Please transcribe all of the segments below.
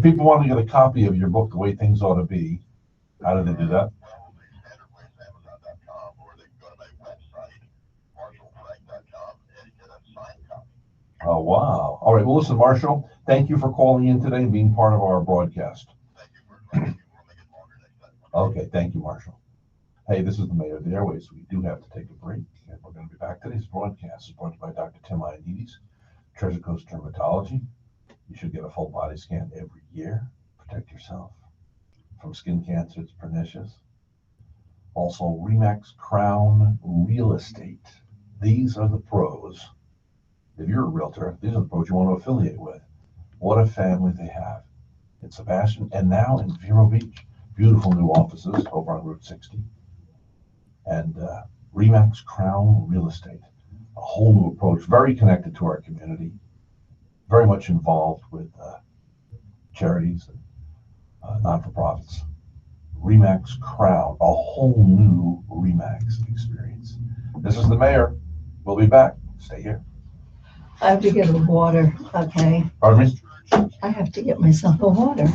people want to get a copy of your book, The Way Things Ought to Be, how do they do that? Oh, wow. All right. Well, listen, Marshall, thank you for calling in today and being part of our broadcast. Okay. Thank you, Marshall. Hey, this is the Mayor of the Airways. We do have to take a break, and we're going to be back. Today's broadcast is brought to you by Dr. Tim Ioannidis, Treasure Coast Dermatology. You should get a full body scan every year. Protect yourself from skin cancer. It's pernicious. Also, Remax Crown Real Estate. These are the pros. If you're a realtor, these are the pros you want to affiliate with. What a family they have in Sebastian and now in Vero Beach. Beautiful new offices over on Route 60. And Remax Crown Real Estate, a whole new approach, very connected to our community, very much involved with charities and not-for-profits. Remax Crown, a whole new Remax experience. This is the Mayor. We'll be back. Stay here. I have to get a water, okay? Pardon me? I have to get myself a water.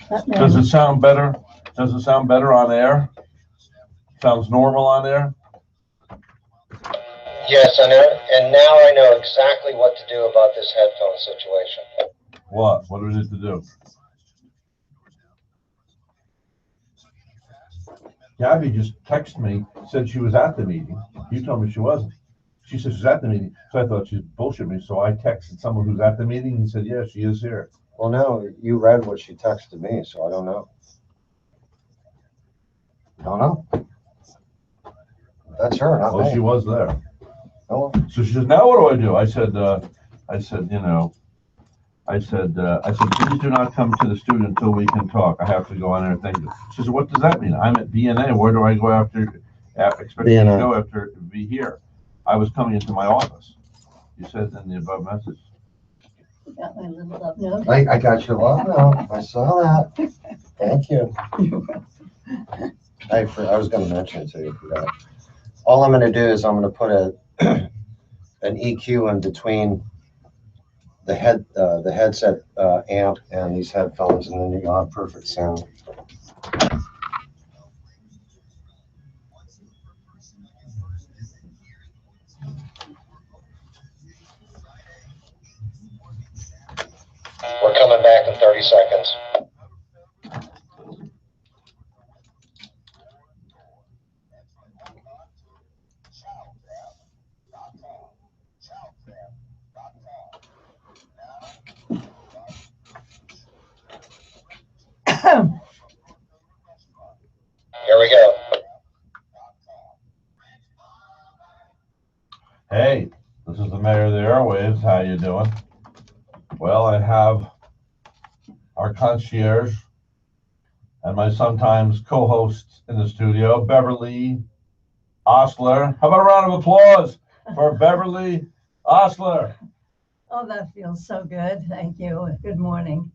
Does it sound better? Does it sound better on air? Sounds normal on air? Yes, I know, and now I know exactly what to do about this headphone situation. What? What do we need to do? Gabby just texted me, said she was at the meeting. You told me she wasn't. She said she's at the meeting, so I thought she'd bullshit me. So I texted someone who's at the meeting. He said, yeah, she is here. Well, no, you read what she texted me, so I don't know. Don't know. That's her, not Well, me. she was there. Oh. So she said, now what do I do? I said, please do not come to the studio until we can talk. I have to go on there and thank you. She said, what does that mean? I'm at BNA. Where do I go after expecting to go after be here? I was coming into my office. You said in the above message. Got my little love note. I got your love note. I saw that. Thank you. I was going to mention it to you. Forgot. All I'm going to do is I'm going to put an EQ in between the headset amp and these headphones, and then you'll have perfect sound. We're coming back in 30 seconds. Here we go. Hey, this is the Mayor of the Airwaves. How you doing? Well, I have our concierge and my sometimes co-host in the studio, Beverly Osler. How about a round of applause for Beverly Osler? Oh, that feels so good. Thank you. Good morning.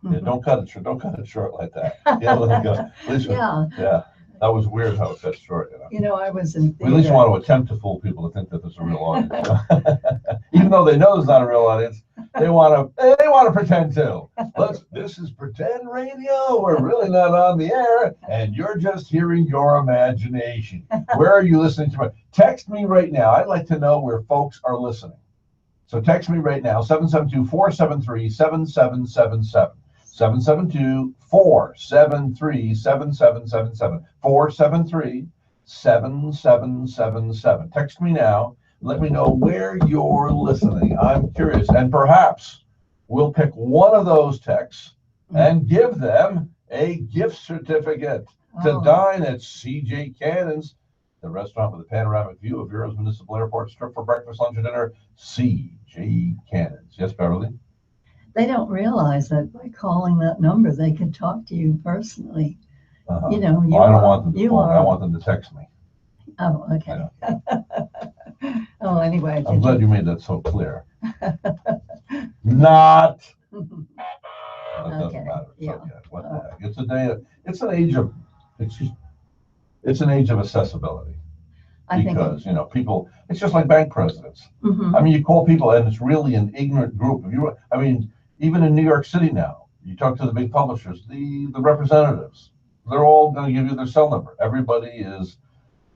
Yeah, don't cut it short. Don't cut it short like that. Yeah, let it go. At least yeah, that was weird how it cut short. I was in theater. We at least want to attempt to fool people to think that there's a real audience, even though they know there's not a real audience. They want to pretend to. This is pretend radio. We're really not on the air, and you're just hearing your imagination. Where are you listening to? Text me right now. I'd like to know where folks are listening. So text me right now, 772-473-7777. 772-473-7777. 473-7777. Text me now. Let me know where you're listening. I'm curious. And perhaps we'll pick one of those texts and give them a gift certificate to dine at C.J. Cannon's, the restaurant with a panoramic view of Vero's Municipal Airport Strip for breakfast, lunch, and dinner. C.J. Cannon's. Yes, Beverly? They don't realize that by calling that number, they can talk to you personally. I don't want them to call. I want them to text me. Oh, okay. Oh, anyway. I'm glad you made that so clear. Not. It doesn't matter. It's okay. What the heck? It's a day. It's an age of. It's an age of accessibility. Because people. It's just like bank presidents. I mean, you call people, and it's really an ignorant group. even in New York City now, you talk to the big publishers, the representatives, they're all going to give you their cell number. Everybody is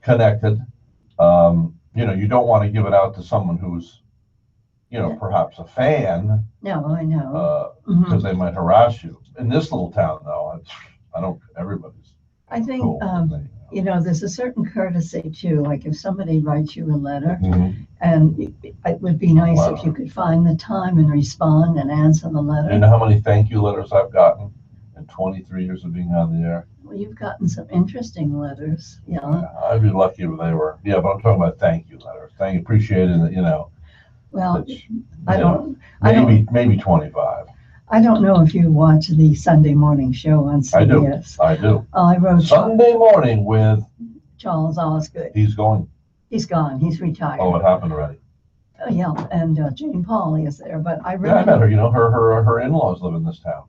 connected. You don't want to give it out to someone who's, Yeah. perhaps a fan, No, I know. Mhm. because they might harass you. In this little town, though, everybody's I think, cool. with me. there's a certain courtesy too, like if somebody writes you a letter, Mhm. and it would be nice if you could find the time and respond and answer the Do you letter. know how many thank you letters I've gotten in 23 years of being on the air? Well, you've gotten some interesting letters, yeah. I'd be lucky if they were. Yeah, but I'm talking about thank you letters. Thank you, appreciate it. Well, Which, I you know, don't, maybe 25. I don't know if you watch the Sunday morning show on I do. CBS. I do. I wrote Sunday morning with Charles Osgood. he's going. He's gone. He's retired. Oh, it happened already. Yeah, and Jane Pauley is there, but I Yeah, I met really, her. Her in-laws live in this town.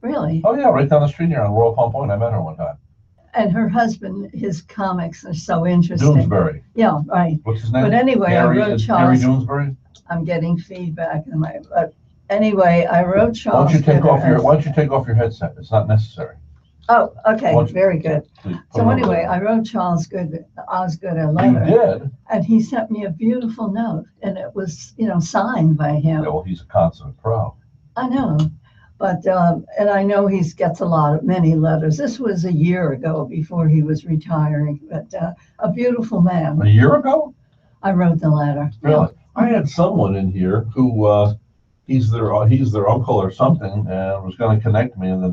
really, Oh yeah, right down the street here on Royal Palm Point. I met her one time. and her husband, his comics are so interesting. Doonesbury. Yeah, right. What's his name? But anyway, I wrote Harry Charles. Doonesbury. I'm getting feedback in my, but anyway, I wrote Why Charles. don't you take off your Gooder Why don't you take off your headset? It's not necessary. Oh, okay, Why don't you- very good. Please, put So it anyway, over I wrote Charles Osgood a there. letter, You did. and he sent me a beautiful note, and it was, signed by Yeah, him. well, he's a consummate pro. I know, but and I know he gets many letters. This was a year ago before he was retiring, but a beautiful A man. year ago? I wrote the letter. Really? I had someone in here who he's their uncle or something, and was going to connect me, and then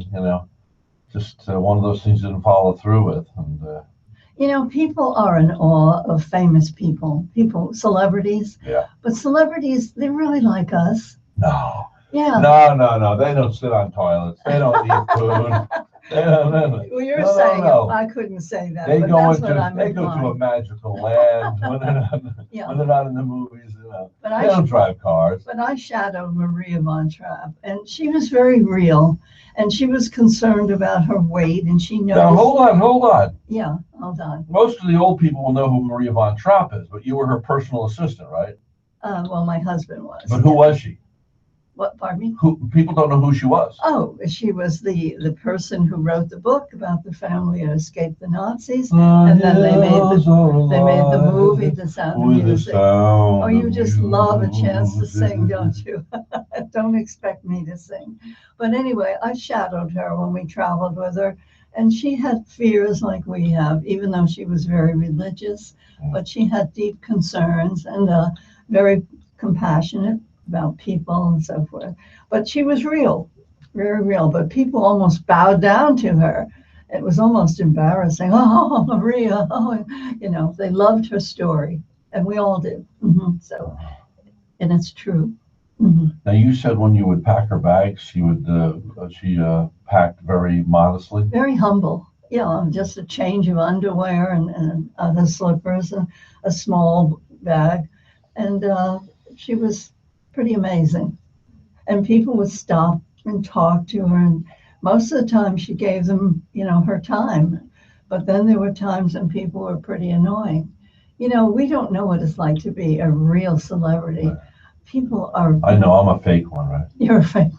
just one of those things didn't follow through with. And People are in awe of famous people, celebrities. Yeah. But celebrities, they're really like us. no, Yeah. no, they don't sit on toilets. They don't eat food. Well, you're No, saying no. I couldn't say that, They but go that's what I'm to a implying. magical land when Yeah. they're not in the movies. But They don't drive cars. But I shadowed Maria von Trapp, and she was very real, and she was concerned about her weight, and she Now noticed. hold on. Yeah, hold on. Most of the old people will know who Maria von Trapp is, but you were her personal assistant, right? Well, my husband was. But who was she? What? Pardon me? Who people don't know who she was. Oh, she was the person who wrote the book about the family that escaped the Nazis, And then they made the movie, The Sound of Music. Oh, you just love a chance to sing, don't you? Don't expect me to sing. But anyway, I shadowed her when we traveled with her, and she had fears like we have, even though she was very religious, but she had deep concerns and very compassionate about people and so forth. But she was real, very real. But people almost bowed down to her. It was almost embarrassing. Oh, Maria, they loved her story, and we all did. So, and it's true. Now you said when you would pack her bags, she packed very modestly. Very humble. Just a change of underwear and other slippers, and a small bag, and she was pretty amazing. And people would stop and talk to her, and most of the time she gave them, her time. But then there were times when people were pretty annoying. We don't know what it's like to be a real celebrity. Right. People are. I know I'm a fake one, right? You're a fake,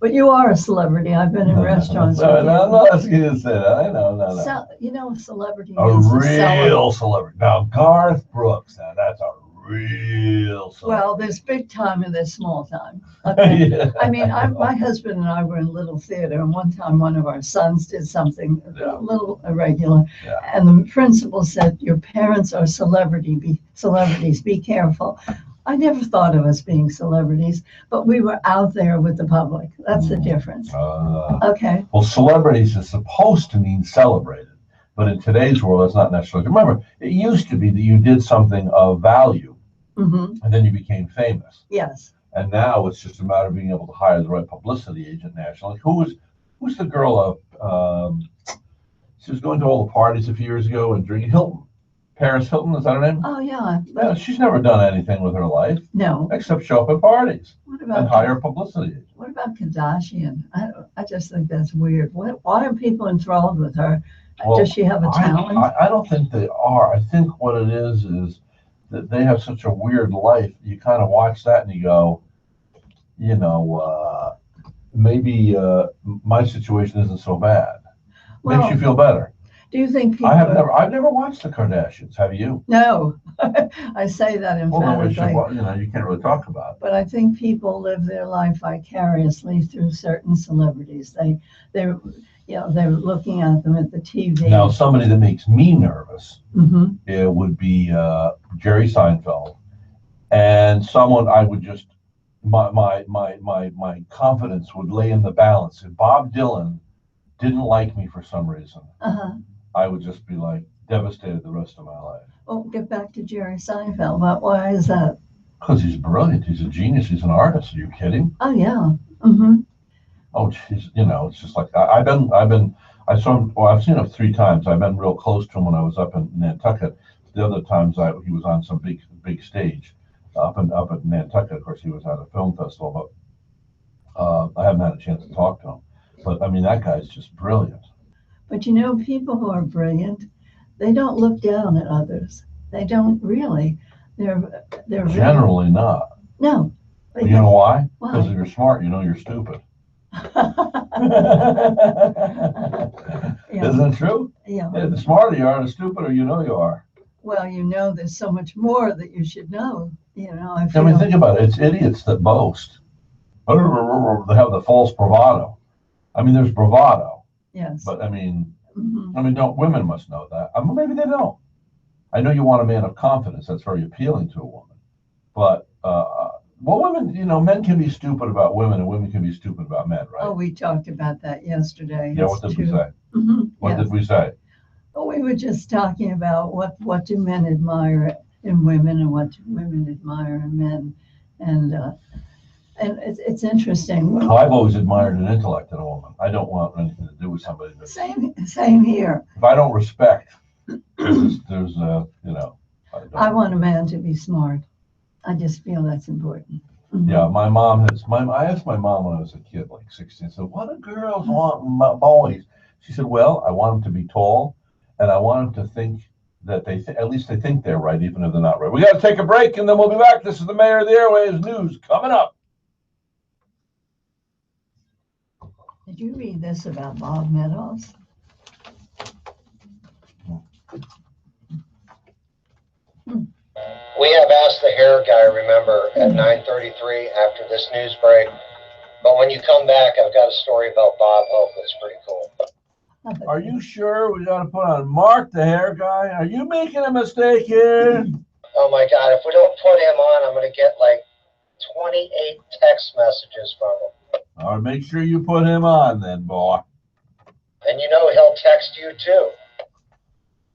but you are a celebrity. I've been in restaurants. No, with no, you. I'm not asking you to say that. I know, no. So, celebrity A means to celebrate. real celebrity. Now Garth Brooks, now that's a real celebrity. Well, there's big time and there's small time. Okay. Yeah. I mean, my husband and I were in Little Theater, and one time one of our sons did something Yeah. a little irregular, Yeah. and the principal said, "Your parents are celebrities. Be careful." I never thought of us being celebrities, but we were out there with the public. That's the difference. Okay. Well, celebrities is supposed to mean celebrated, but in today's world, that's not necessarily. Remember, it used to be that you did something of value, and then you became famous. Yes. And now it's just a matter of being able to hire the right publicity agent nationally. Who's the girl she was going to all the parties a few years ago and drinking? Hilton. Paris Hilton, is that her name? Oh, yeah. Yeah, she's never done anything with her life No. except show up at parties What and about hire a publicity agent. What about Kardashian? I just think that's weird. Why are people enthralled with her? Well, Does she have a talent? I don't think they are. I think what it is that they have such a weird life. You kind of watch that and you go, maybe my situation isn't so bad. Makes you Well, feel better. do you think people I've never watched the Kardashians. Have you? No, I say that Well, no, it's emphatically. you can't really talk about it. But I think people live their life vicariously through certain celebrities. They're they're looking at them at the TV. Now, somebody that makes me nervous, Hmm. it would be Jerry Seinfeld, and someone I would just my confidence would lay in the balance. If Bob Dylan didn't like me for some reason, Uh-huh. I would just be like devastated the rest of my life. Well, get back to Jerry Seinfeld. Why is that? Because he's brilliant. He's a genius. He's an artist. Are you kidding? Oh yeah. Mm-hmm. Oh, geez, it's just like I saw him. Well, I've seen him 3 times. I've been real close to him when I was up in Nantucket. The other times he was on some big stage up at Nantucket. Of course, he was at a film festival, but I haven't had a chance to talk to him. But I mean, that guy's just brilliant. But people who are brilliant, they don't look down at others. They don't really. They're very, Generally not. no. You know why? Why? Because if you're smart, you know you're stupid. Yeah. Isn't it true? Yeah. The smarter you are, the stupider you know you are. Well, there's so much more that you should know. I I mean, feel. think about it. It's idiots that boast. They have the false bravado. I mean, there's bravado, Yes. but I mean, Mhm. don't women must know that? I mean, maybe they don't. I know you want a man of confidence. That's very appealing to a woman. But well, women, men can be stupid about women, and women can be stupid about men, right? Oh, we talked about that yesterday. Yeah. It's What did we true. say? Mhm. What Yes. did we say? Well, we were just talking about what do men admire in women and what do women admire in men, and it's interesting. Well, I've always admired an intellect in a woman. I don't want anything to do with somebody that. Same here. If I don't respect, there's I want a man to be smart. I just feel that's important. Mhm. Yeah, I asked my mom when I was a kid, like 16, I said, what do girls want in boys? She said, well, I want them to be tall, and I want them to think that at least they think they're right, even if they're not right. We got to take a break, and then we'll be back. This is the Mayor of the Airwaves news coming up. Did you read this about Bob Meadows? We have asked the hair guy, remember, at 9:33 after this news break. But when you come back, I've got a story about Bob Hope that's pretty cool. Are you sure we got to put on Mark, the hair guy? Are you making a mistake here? Oh my God, if we don't put him on, I'm going to get like 28 text messages from him. All right, make sure you put him on then, boy. And he'll text you too.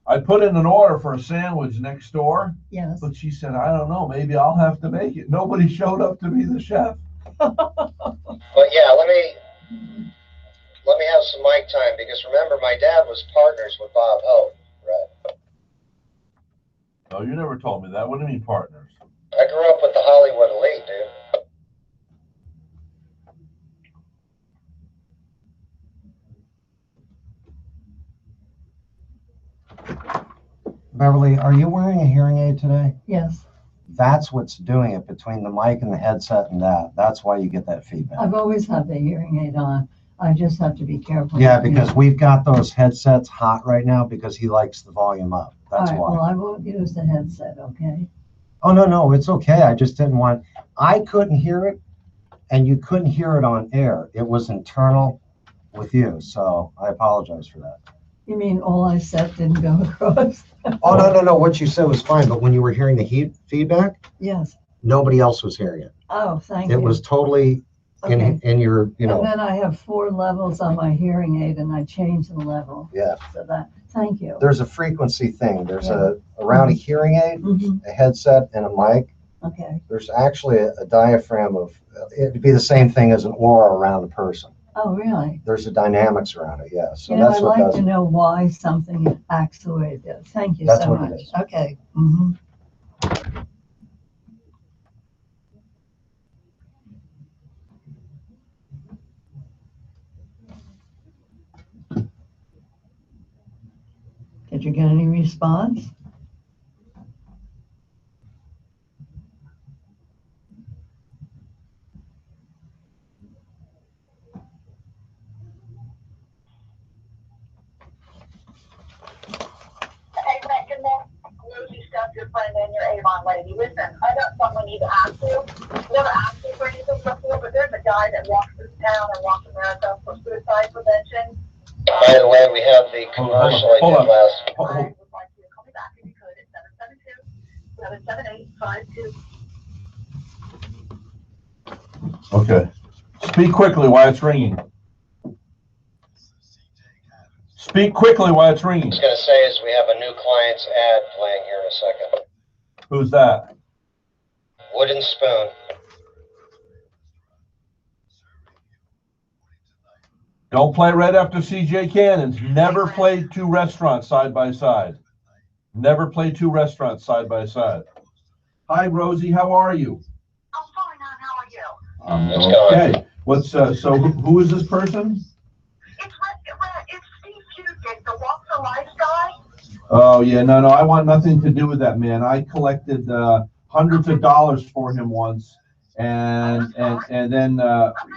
I put in an order for a sandwich next door, Yes. but she said, I don't know, maybe I'll have to make it. Nobody showed up to be the chef. But yeah, let me have some mic time, because remember, my dad was partners with Bob Hope, right? Oh, you never told me that. What do you mean partners? I grew up with the Hollywood elite, dude. Beverly, are you wearing a hearing aid today? Yes. That's what's doing it between the mic and the headset and that. That's why you get that feedback. I've always had the hearing aid on. I just have to be careful. Yeah, because we've got those headsets hot right now because he likes the volume up. That's All right, why. well, I won't use the headset, okay? Oh, no, it's okay. I just didn't want, I couldn't hear it and you couldn't hear it on air. It was internal with you. So I apologize for that. You mean all I said didn't go across? Oh, no. What you said was fine. But when you were hearing the feedback, Yes. nobody else was hearing it. Oh, thank you. It was totally okay. in your, And then I have 4 levels on my hearing aid and I change the level. Yeah. So thank you. There's a frequency thing. There's Yeah. around a hearing aid, Mm-hmm. a headset and a mic. Okay. There's actually a diaphragm of, it'd be the same thing as an aura around a person. Oh, really? There's a dynamics around it, yeah. So I'd that's what like does to it. know why something acts the way it does. Thank you That's so what it much. is. Okay. Mm-hmm. Did you get any response? young lady, listen, I got someone you to ask you. Never asked you for anything before, but there's a guy that walks this town and walks America for suicide prevention. By the way, we have the commercial I did last. I would like you to call me back if you could at 772-778-52. Okay. Speak quickly while it's ringing. Speak quickly while it's ringing. I was going to say is we have a new client's ad playing here in a second. Who's that? Wooden Spoon. Don't play right after CJ Cannons. Never play two restaurants side by side. Never play two restaurants side by side. Hi, Rosie. How are you? I'm fine, how are you? It's going. Okay. What's so? Who is this person? It's Steve Fugit, the Walk the Life guy. Oh yeah, no, I want nothing to do with that man. I collected hundreds of dollars for him once, and then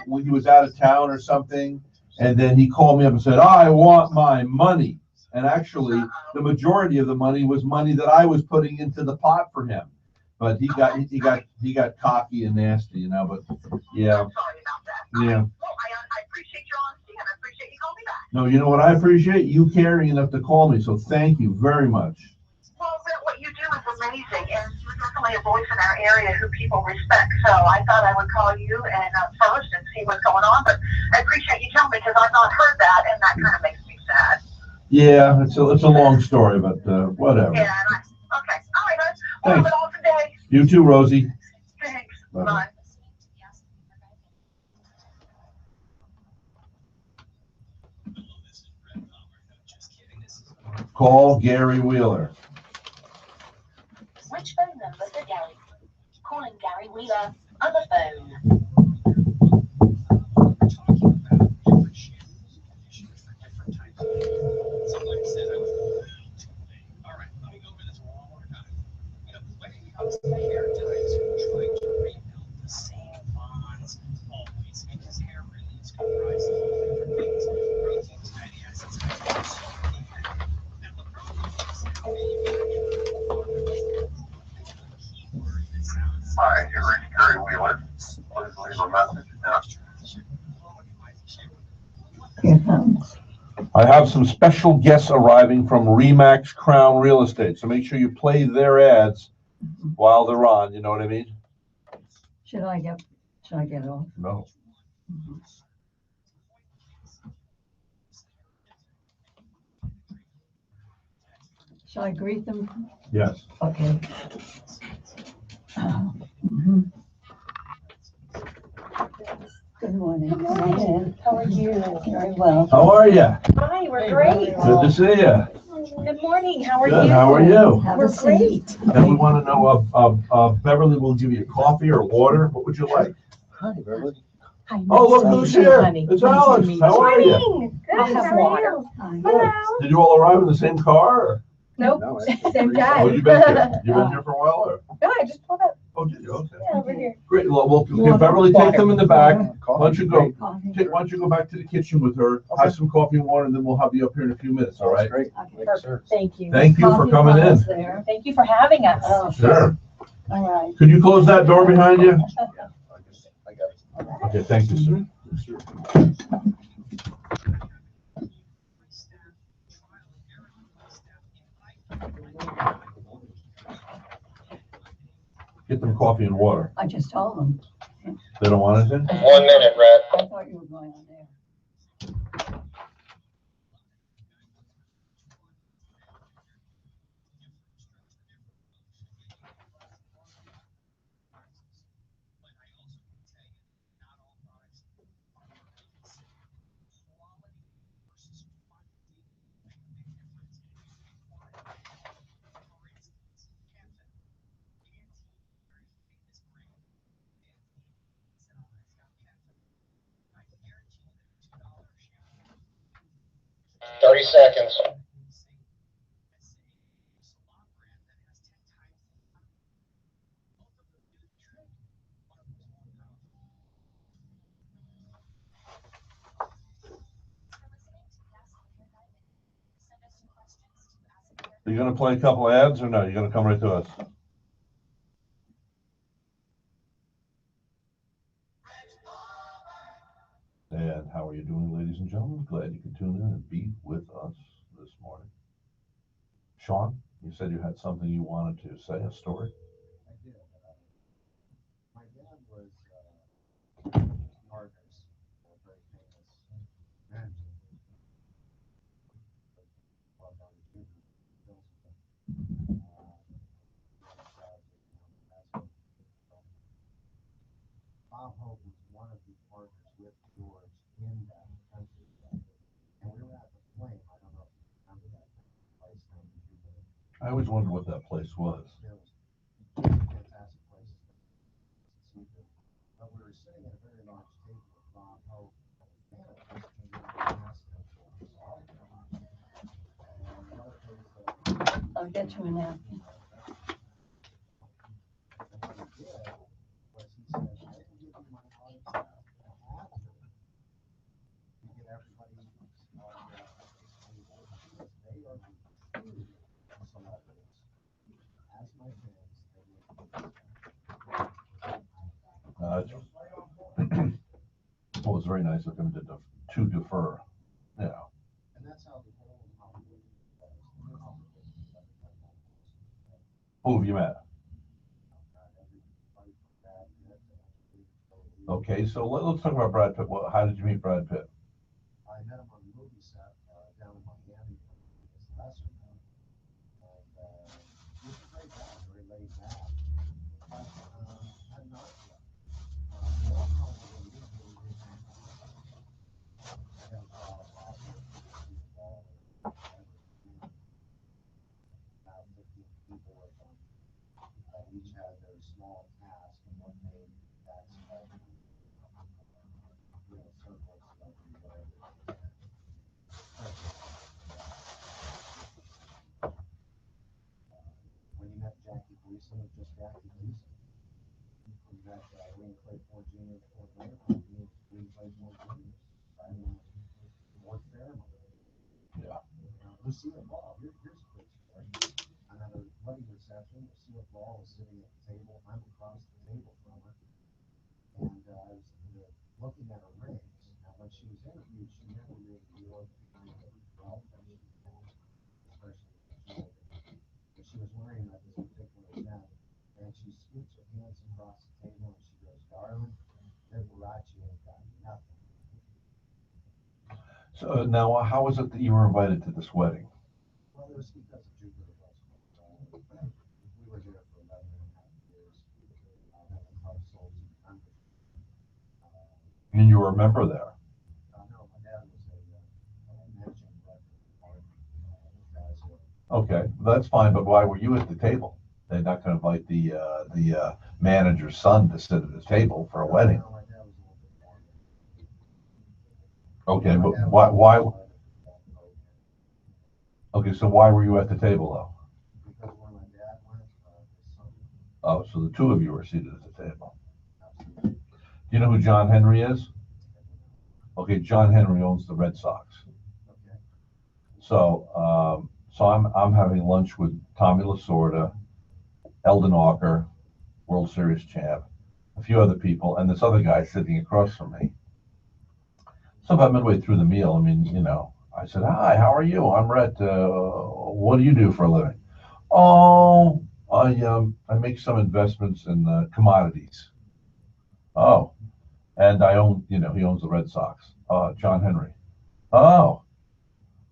when he was out of town or something, and then he called me up and said, "I want my money." And actually, the majority of the money was money that I was putting into the pot for him. But he got cocky and nasty, you know. But yeah, I'm sorry about that. yeah. Well, I appreciate your honesty and I appreciate you calling me back. No, you know what? I appreciate you caring enough to call me. So thank you very much. Well, what you do is amazing, and you're definitely a voice in our area who people respect. So I thought I would call you and first and see what's going on. But I appreciate you telling me because I've not heard that, and that kind of makes me sad. Yeah, it's a long story, but whatever. Yeah. Okay. All right, guys. Well, Thanks. have an awesome day. You too, Rosie. Thanks. Bye-bye. Bye. Call Gary Wheeler. Which phone number for Gary? Calling Gary Wheeler. Other phone. Hi, you're reaching Gary Wheeler. Please leave a message now. Here comes. I have some special guests arriving from Remax Crown Real Estate, so make sure you play their ads while they're on. You know what I mean? Should I get off? No. Shall I greet them? Yes. Okay. Mhm. Good morning. Good morning. How are you? Very well. How are you? Hi, we're great. Good to see you. Good morning. How are you? Good. How are you? Have a We're seat. great. And we want to know, Beverly will give you coffee or water. What would you like? Hi, Beverly. Hi, Oh, look nice to who's meet you, here. honey. It's Nice to Alex. meet How you. are you? Morning. Good. I have How are water. you? Hi. Hello. Did you all arrive in the same car? Or? Nope. No, Same Oh, guy. you been here? You been here for a while? Or? No, I just pulled up. Oh, did you? Okay. Yeah, over here. Great. Well, Water. can Beverly take them in the back? Water. Why don't you go? Coffee. Why don't you go back to the kitchen with her, Okay. have some coffee and water, and then we'll have you up here in a few minutes, all right? Great. Okay. Thanks, sir. Thank you. Thank you for Coffee coming in. bottles there. Thank you for having us. Oh, Sure. all right. Could you close that door behind you? I got it. Okay, thank you, sir. Get them coffee and water. I just told them. They don't want anything? 1 minute, Red. I thought you were going on there. $30 seconds. Are you gonna play a couple ads or no? You're gonna come right to us? And how are you doing, ladies and gentlemen? Glad you could tune in and be with us this morning. Sean, you said you had something you wanted to say, a story? I did. My dad was Partners, a very famous manager. Well known to you, Bob Hope was one of the partners with George in that country. And we were at the Flame. I don't know if you remember that place. I always wondered what that place was. It was a fantastic place. But we were sitting at a very large table with Bob Hope. I'll get you a napkin. Well, it was very nice of him to defer. Yeah. And that's how the whole Who have you met? Okay, so let's talk about Brad Pitt. Well, how did you meet Brad Pitt? I met him on the movie set down in Miami. Last year. And he was a great guy, very laid back. But I'm not about 15 people with them. Each had their small task and what made that special. Circles like whatever. When you met Jackie Gleason, or just Jackie Gleason, you met Wayne Claypool Jr. before later, Wayne Claypool Jr. I mean, Ward Fairman. Yeah. Lucille Ball, here's a quick story. I'm at a wedding reception. Lucille Ball was sitting at the table. I'm across the table from her. And I was looking at her rings. Now, when she was interviewed, she never really wore the kind of wealth that she had, especially jewelry. But she was wearing at this particular event. And she scoots her hands across the table and she goes, "Darling, Liberace ain't got nothing." So now, how was it that you were invited to this wedding? Well, it was because of Jupiter Westbrook. We were there for 11 and a half years. And the club sold some members. And you were a member there? No, my dad was a managing director of Okay, that's fine, but why were you at the table? They're not going to invite the manager's son to sit at the table for a wedding. No, my dad was a little bit more. Okay, but why? Okay, so why were you at the table though? Because when my dad went, his son. Oh, so the two of you were seated at the table. Do you know who John Henry is? Okay, John Henry owns the Red Sox. Okay. So, I'm having lunch with Tommy Lasorda, Eldon Walker, World Series champ, a few other people, and this other guy sitting across from me. So about midway through the meal, I mean, I said, "Hi, how are you? I'm Rhett. What do you do for a living?" "Oh, I make some investments in commodities." "Oh, and I own, he owns the Red Sox." "John Henry." "Oh,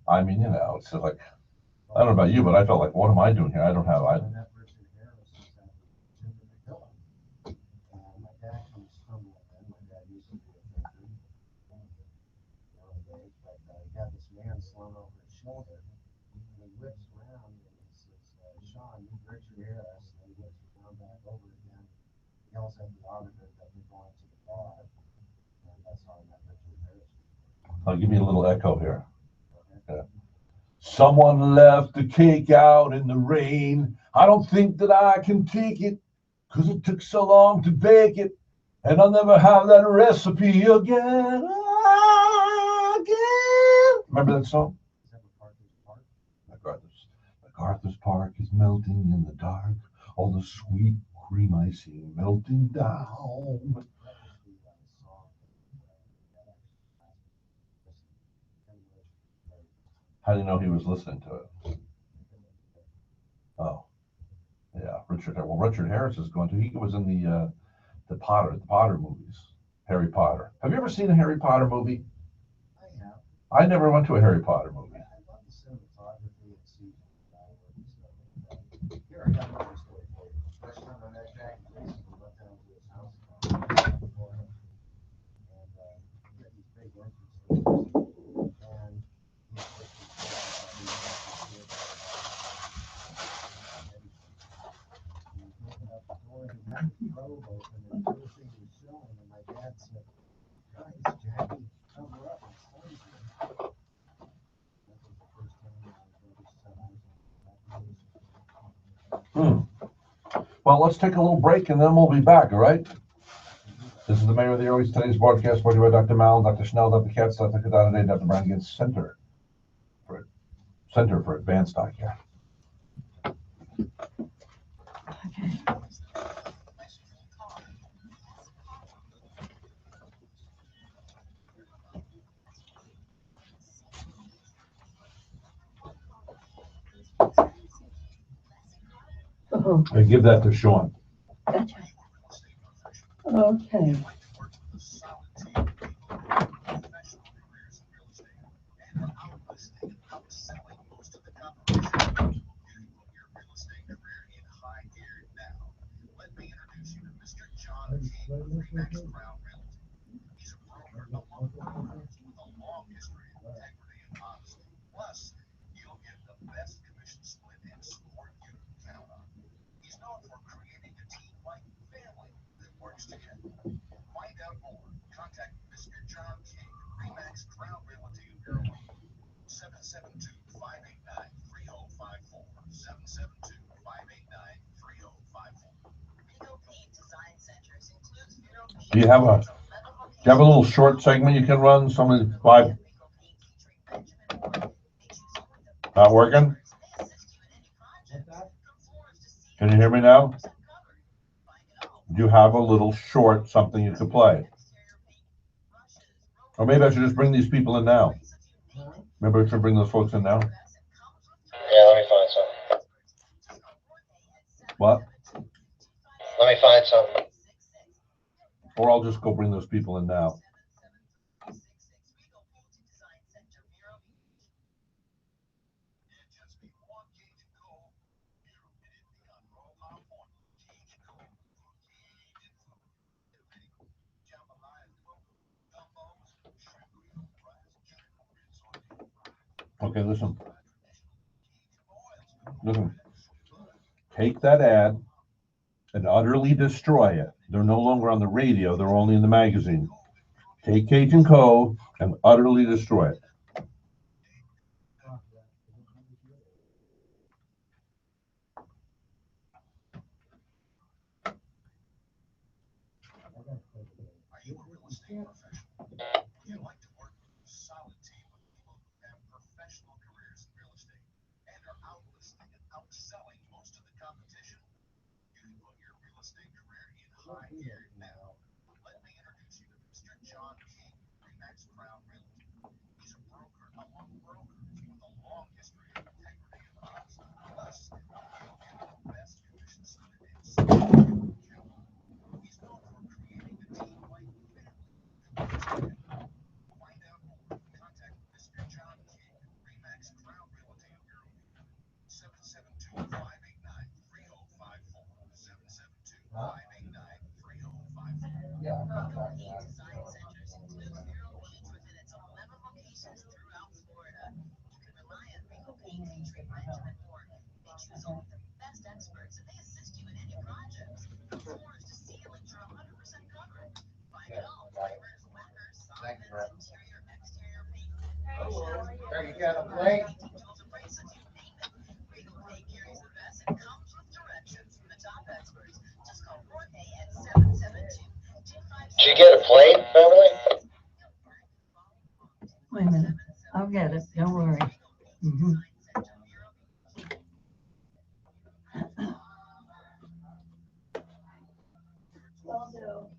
I mean, it's like, I don't know about you, but I felt like, what am I doing here? I don't have, I met Richard Harris at Jimmy McGill. And my dad comes stumbling in. My dad used to be a thinker. Days, but he got this man slung over his shoulder. And he whips around and he says, "Sean, you Richard Harris." And he whips around back over again. Yells at the auditor that we're going to the bar. And that's how I met Richard Harris. I'll give you a little echo here. Okay. "Someone left the cake out in the rain. I don't think that I can take it, 'cause it took so long to bake it. And I'll never have that recipe again. Remember that song? Is that MacArthur's Park? MacArthur's Park is melting in the dark. All the sweet cream icing melting down. That was the song that How do you know he was listening to it? Oh, yeah, Richard. Well, Richard Harris is going to. He was in the Potter movies. Harry Potter. Have you ever seen a Harry Potter movie? I have. I never went to a Harry Potter movie. I love the cinematography and seeing here I got another story for you. First time I met Jack Gleason, we went down to his house in Florida, and he had these big entrances, and he opened up the door and he had the robe open and everything was showing, and my dad said, "Guys, Jackie, cover up, it's poison." That was the first time I ever set eyes on that. Well, let's take a little break and then we'll be back, all right? This is the Mayor of the Airways. Today's broadcast brought to you by Dr. Mallon, Dr. Schnell, Dr. Katz, Dr. Kadane, Dr. Brannigan, Center for Advanced Eye Care. Okay. Oh, I give that to Sean. okay. Plus, you'll get the best commission split and support you can count on. He's known for creating a team-like family that works together. Find out more. Contact Mr. John King, Remax Crown Realty of Irwin. 772-589-3054. 772-589-3054. Regal Paint Design Centers includes Vero Paint. Do you have a little short segment you can run? Somebody five. Not working? Can you hear me now? Do you have a little short something you could play? Or maybe I should just bring these people in now. Maybe I should bring those folks in now. Yeah, let me find something. What? Let me find something. Or I'll just go bring those people in now. Okay, listen. Take that ad and utterly destroy it. They're no longer on the radio, they're only in the magazine. Take Cajun Cove and utterly destroy it. Are you a real estate professional? Would you like to work with a solid team of people who have professional careers in real estate and are outlisting and outselling most of the competition? You can put your real estate career in high gear now. Let me introduce you to Mr. John King, Remax Crown Realty. He's a broker among brokers with a long history of integrity and honesty. Plus, you'll get the best commission split and support you can count on. He's known for creating a team-like family that works together. Find out more. Contact Mr. John King, Remax Crown Realty of Irwin. 772-589-3054. 772-589-3054. Yeah, Regal Paint Design Centers includes Vero Paint within its 11 locations throughout Florida. You can rely on Regal Paint featuring Benjamin Moore. They choose only the best experts and they assist you in any projects. From floors to ceilings are 100% covered. Find it all. Primers, lacquers, Thank you, soffits, Brett. interior, exterior paint. There you got a plate. Painting tools, abrasives, you name it. Regal Paint carries the best and comes with directions from the top experts. Just call Jorge at 772-257. Did you get a plate, Beverly? Wait a minute. I'll get it. Don't worry. Mhm. Well,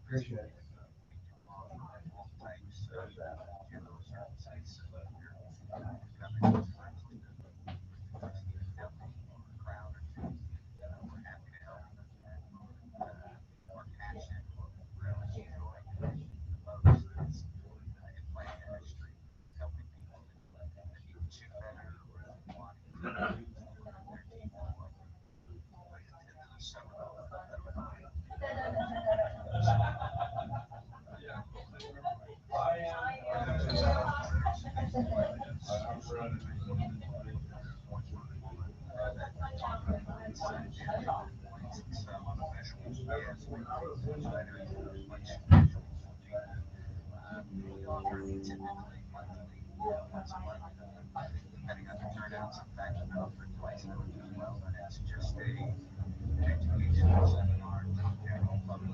Appreciate it. Depending on the turnout, sometimes I'm out for twice a week as well, and it's just a educational seminar for the general public.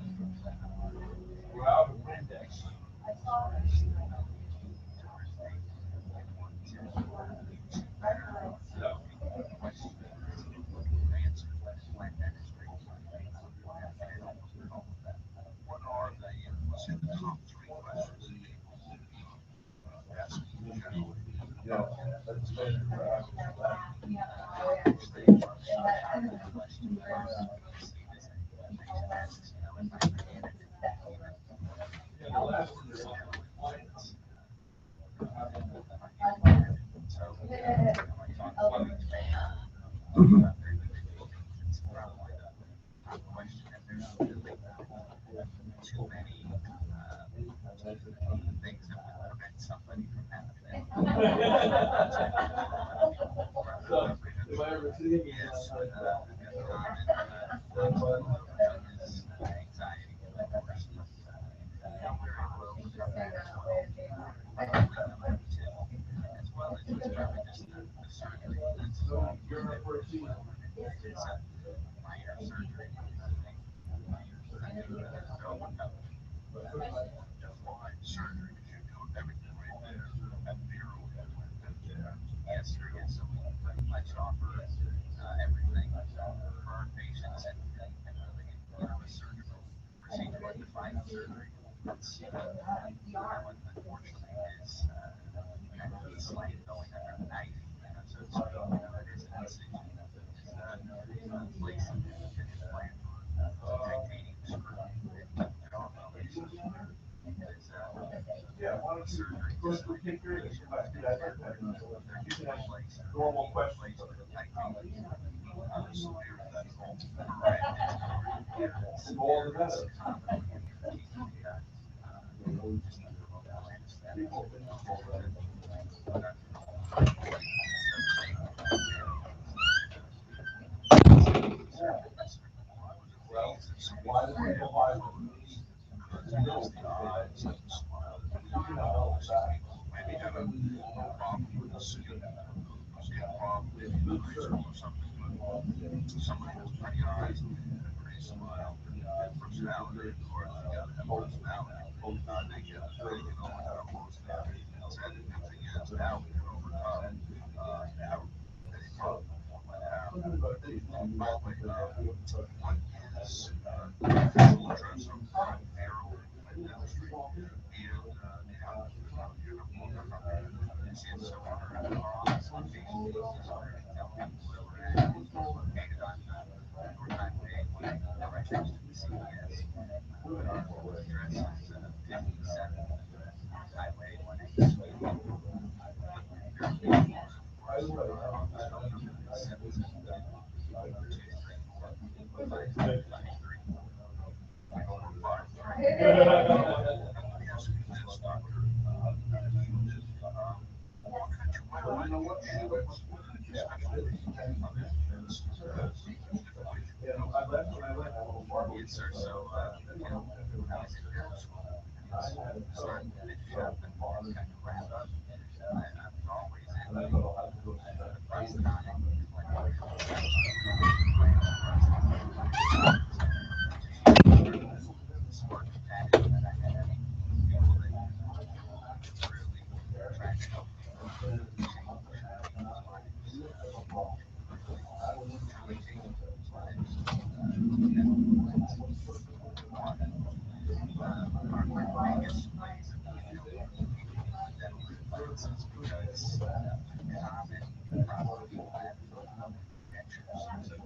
What are the, let's say, the top three questions that people ask generally? Too many things that would prevent somebody from having that. If I ever see you, Yes, anxiety, of course, but very well recovered as well as just probably just the surgery. That's minor surgery. Surgery, you do everything right there at Bureau. Yes, sir, yes, so we let's offer everything for our patients and really, a surgical procedure like the final surgery. That's, unfortunately is, kind of slight going under the knife, so to speak, it is an incision. It's placing an implant or titanium screw in jaw bone. yeah, why don't you, Surgery, let's just like take care of this. they're Normal placed. Normal question. Placed with a titanium. Severe medical. Correct. All the better. Just under local anesthetic. Well, why do people buy them? Because the odds of smile. Maybe have a problem with the skin, problem with the eyes or something, but somebody has pretty eyes, pretty smile, and personality, of course, you gotta have personality. They can overcome most everything else, and the good thing is now we can overcome, any problem with how. By the way, what is, full address of Bureau of Dentistry, and, so our office location is located on North Highway 1, right next to the CVS. Our address is 57 Highway 1. By the way, Yes, sir. So, I was in dental school. Started to finish up and kind of wrap up. I was always in the prosthodontic spark of passion that I had. People that really tried to help me change people's lives.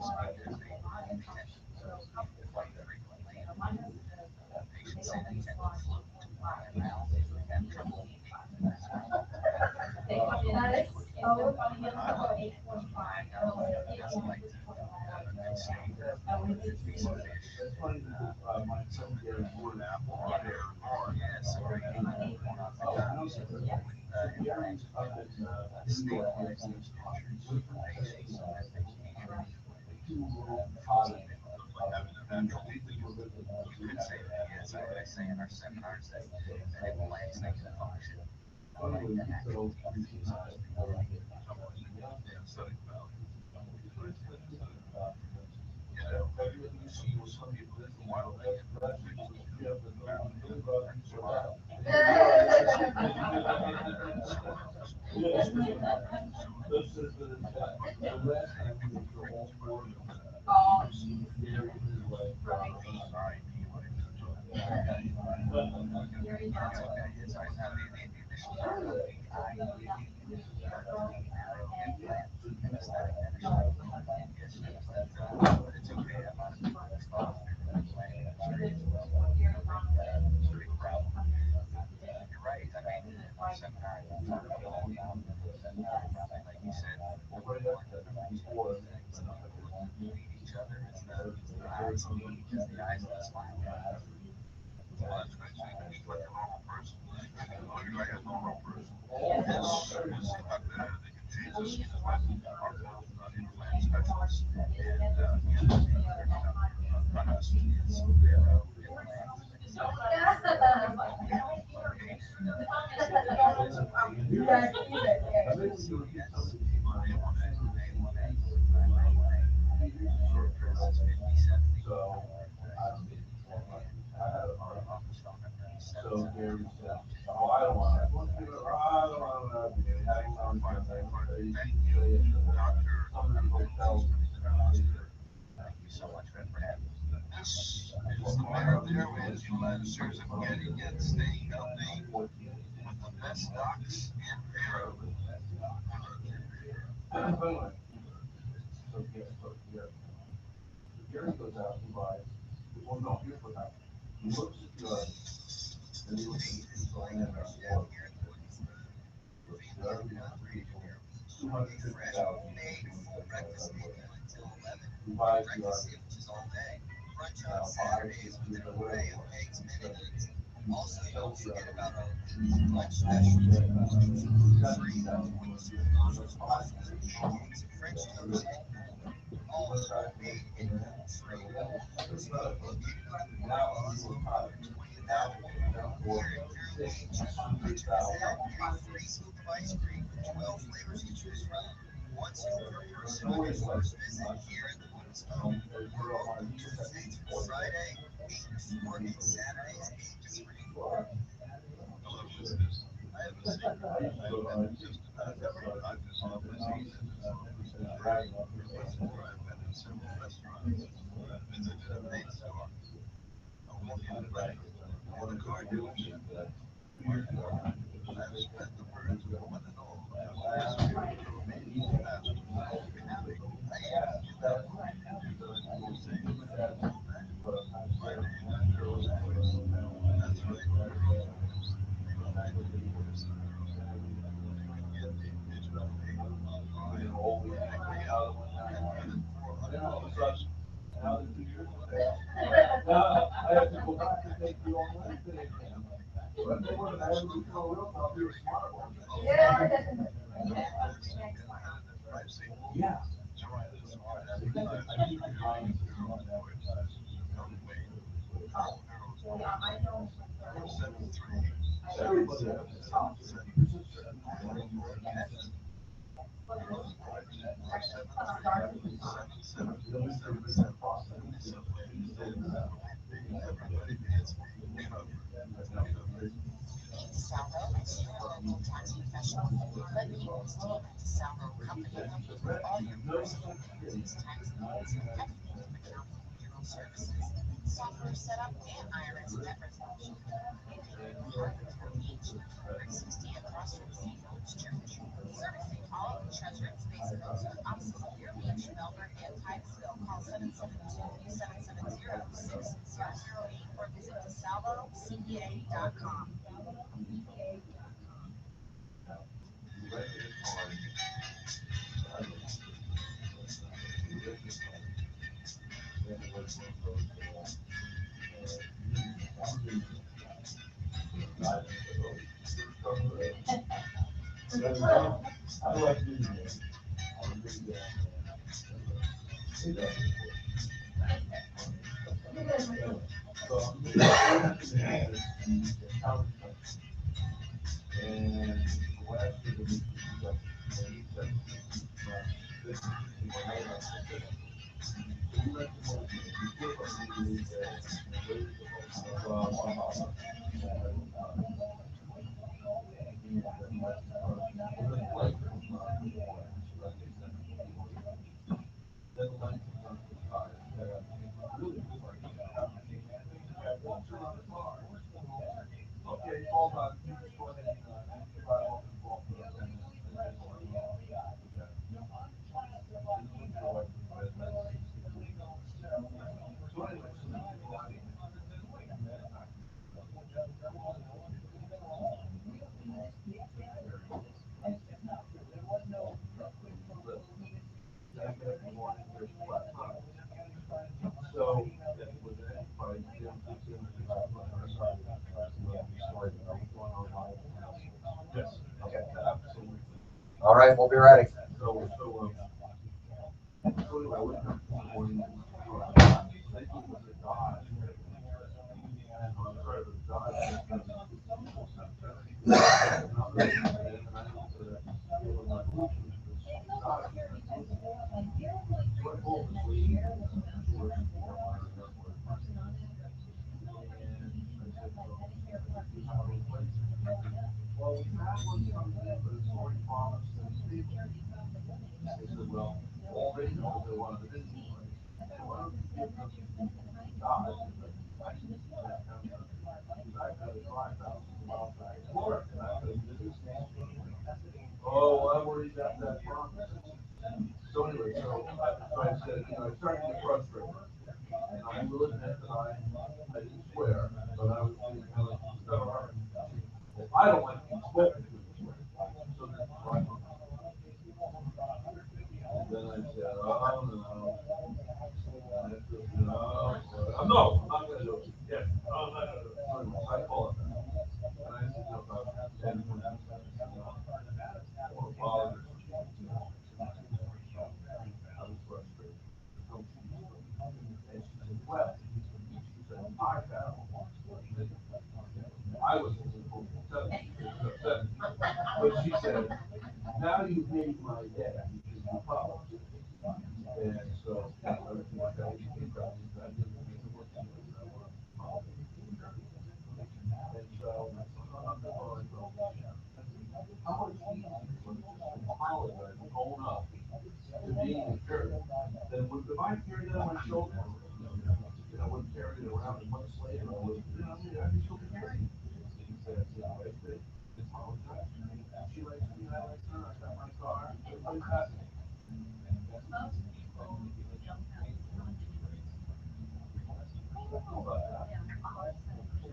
speakers, they tend to quite frequently. Patients say they tend to float around and have trouble eating. Doesn't like to stay piece of fish. Some an apple or yeah, some stabilize those pictures for patients so that they can having a natural weekly. You could say that, yes. I say in our seminars that implants that can function like the natural teeth. Some people live a while. It's okay. A lot of people thought it's a big problem. You're right. I mean, in our seminar, I talked about, like you said, feed each other is the eyes and the eyes and the smile. Well, that's great. So you eat like a normal person. Oh, you're like a normal person. Yes. They can change this with our implant specialists. And, us is So there's, oh, I don't want to. Thank you so much for having me. This is the Mayor of the Airways, United States of getting and staying healthy with the best docs in Aero. Gary goes out and buys, well, no, here's what happens. He looks at your, and he looks at the land on the wall. 250,000. He buys your. Also, don't forget about our lunch special. French toast. All made in free. Free scoop of ice cream, 12 flavors to choose from. One scoop per person with your first visit here at the Women's Home. We're open Tuesday through Friday, 8 to 4, and Saturdays, 8 to 3. Hello, listeners. I have a secret. I've been just about every practice office I've been in several restaurants. I've visited a paint store, a walk-in clinic, and a car dealership. I've spread the word to one and all. I have to go back and take you online today. Yeah. DeSalvo is your local tax professional. Let People's team at DeSalvo Company help you with all your personal entities, tax needs, ethnic, accounting, payroll services, software setup, and IRS debt resolution. If you're in Hartford Beach, 360 across from St. Philip's Church, servicing all of the Treasure and Space Coast, opposite Muir Beach, Melbourne, and Titusville. 772-770-6008 or visit DeSalvoCPA.com. All right, we'll be ready. Oh, I've already got that promise. So anyway, so I said, I started to get frustrated. And I will admit that I didn't swear, but I was being kind of stubborn. I don't like being spoken to this way. So then I said, oh, no. And I said, no, I'm not gonna do it. Yes, I'm not gonna do it. So anyway, I called it back. And I said, no, and or apologize. I was frustrated. And she said, well, she said, I found. I was upset. But she said, now you've made my day because you called. And so, everything like that, she came down and I didn't make it work. And so, how much easier was it just to apologize and own up to being a jerk than if I carried that on my shoulder, I wouldn't carry it around and months later, I would, I'd be still carrying it. She said, I said, apologize. She likes me, I like her, I got my car, everybody's happy.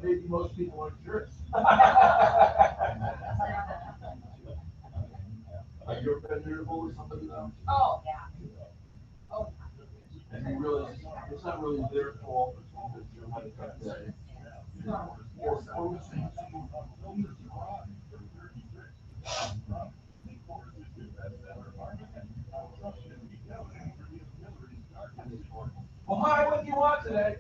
Maybe most people aren't jerks. Have you ever been irritable with somebody though? Oh, yeah. And you really, it's not really their fault, it's because you had a tough day. Well, hi, what do you want today?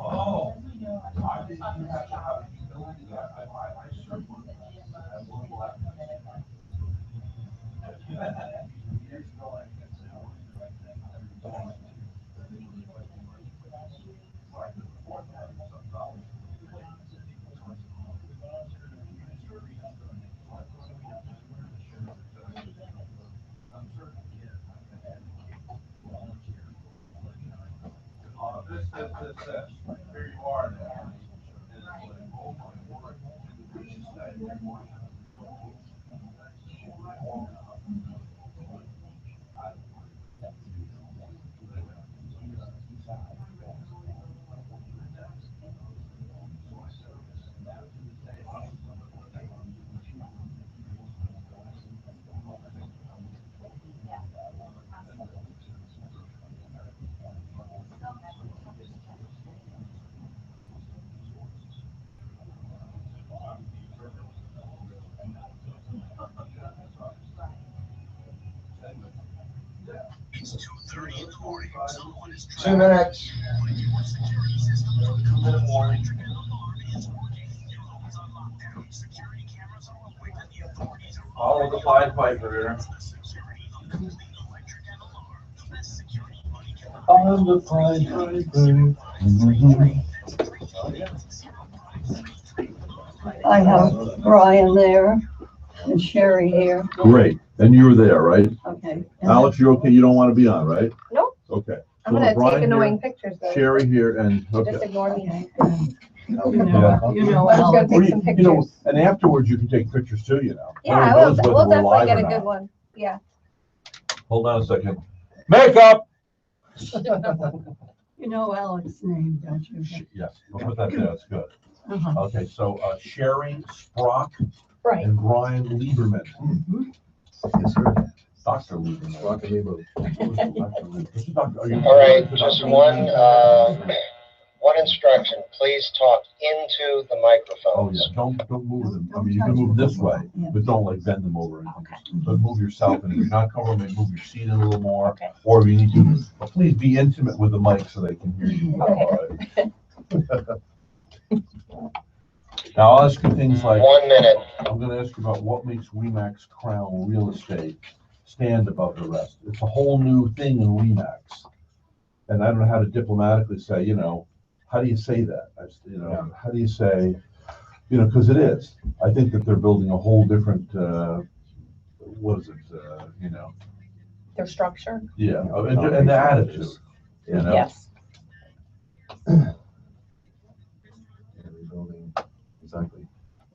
Oh, I didn't even have to have Here you are now. It's 2:30 in the morning. Someone is 2 minutes. One of your security systems on the electric alarm is working. Your home is on lockdown. Security cameras are awake and the authorities are Follow the Pied Piper here. security of cooling electric and alarm. The best security money can I'm the Pied Piper. I have Brian there and Sherry here. Great, and you're there, right? Okay. And Alex, you're okay, you don't want to be on, right? Nope. Okay. I'm So gonna Brian take here, annoying pictures though. Sherry here, and, Just okay. ignore me. Okay. Yeah. You know, I was gonna Alex. take some You know, pictures. and afterwards you can take pictures too, you know. Yeah, I Nobody will, knows whether we'll we're definitely live get or a not. good one. Yeah. Hold on a second. Makeup! You know Alex's name, don't you? Yes, we'll put that there, that's good. Uh-huh. Okay, so Sherry Sprock Right. and Brian Lieberman. Yes, sir. Dr. Lieberman. Dr. Lieberman. This is Dr. are you- All right, just one instruction. Please talk into the Oh, microphones. yeah, don't move them. I Don't mean, you can touch move them. this way, Yeah. but don't like bend them over. or anything. Okay. But move yourself, and if you're not comfortable, maybe move your seat in a little more. Okay. Or if you need to, but please be intimate with the mic so they can hear you well, all right? Now, I'll ask you things like, 1 minute. I'm gonna ask you about what makes Remax Crown Real Estate stand above the rest. It's a whole new thing in Remax. And I don't know how to diplomatically say, you know, how do you say that? How do you say, you know, because it is. I think that they're building a whole different, what is it, you know, Their structure? yeah, and the attitude, you know? Yes. Exactly.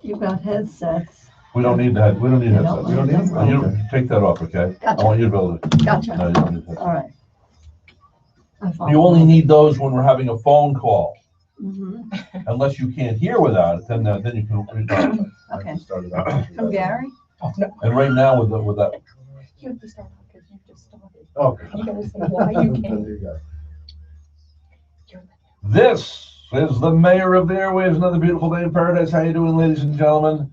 You've got headsets. We don't need that, we don't need You headsets. don't We don't need need, them? you take that off, okay? I Gotcha. want you to build it. Gotcha. No, you don't need All that. right. I follow. You only need those when we're having a phone call. Mhm. Unless you can't hear without it, then you can. Okay. Started out. From Gary? And right now with that, You have to start off because you just started. Okay. You gotta say why you There came. you go. this is the mayor of the airwaves, another beautiful day in paradise. How you doing, ladies and gentlemen?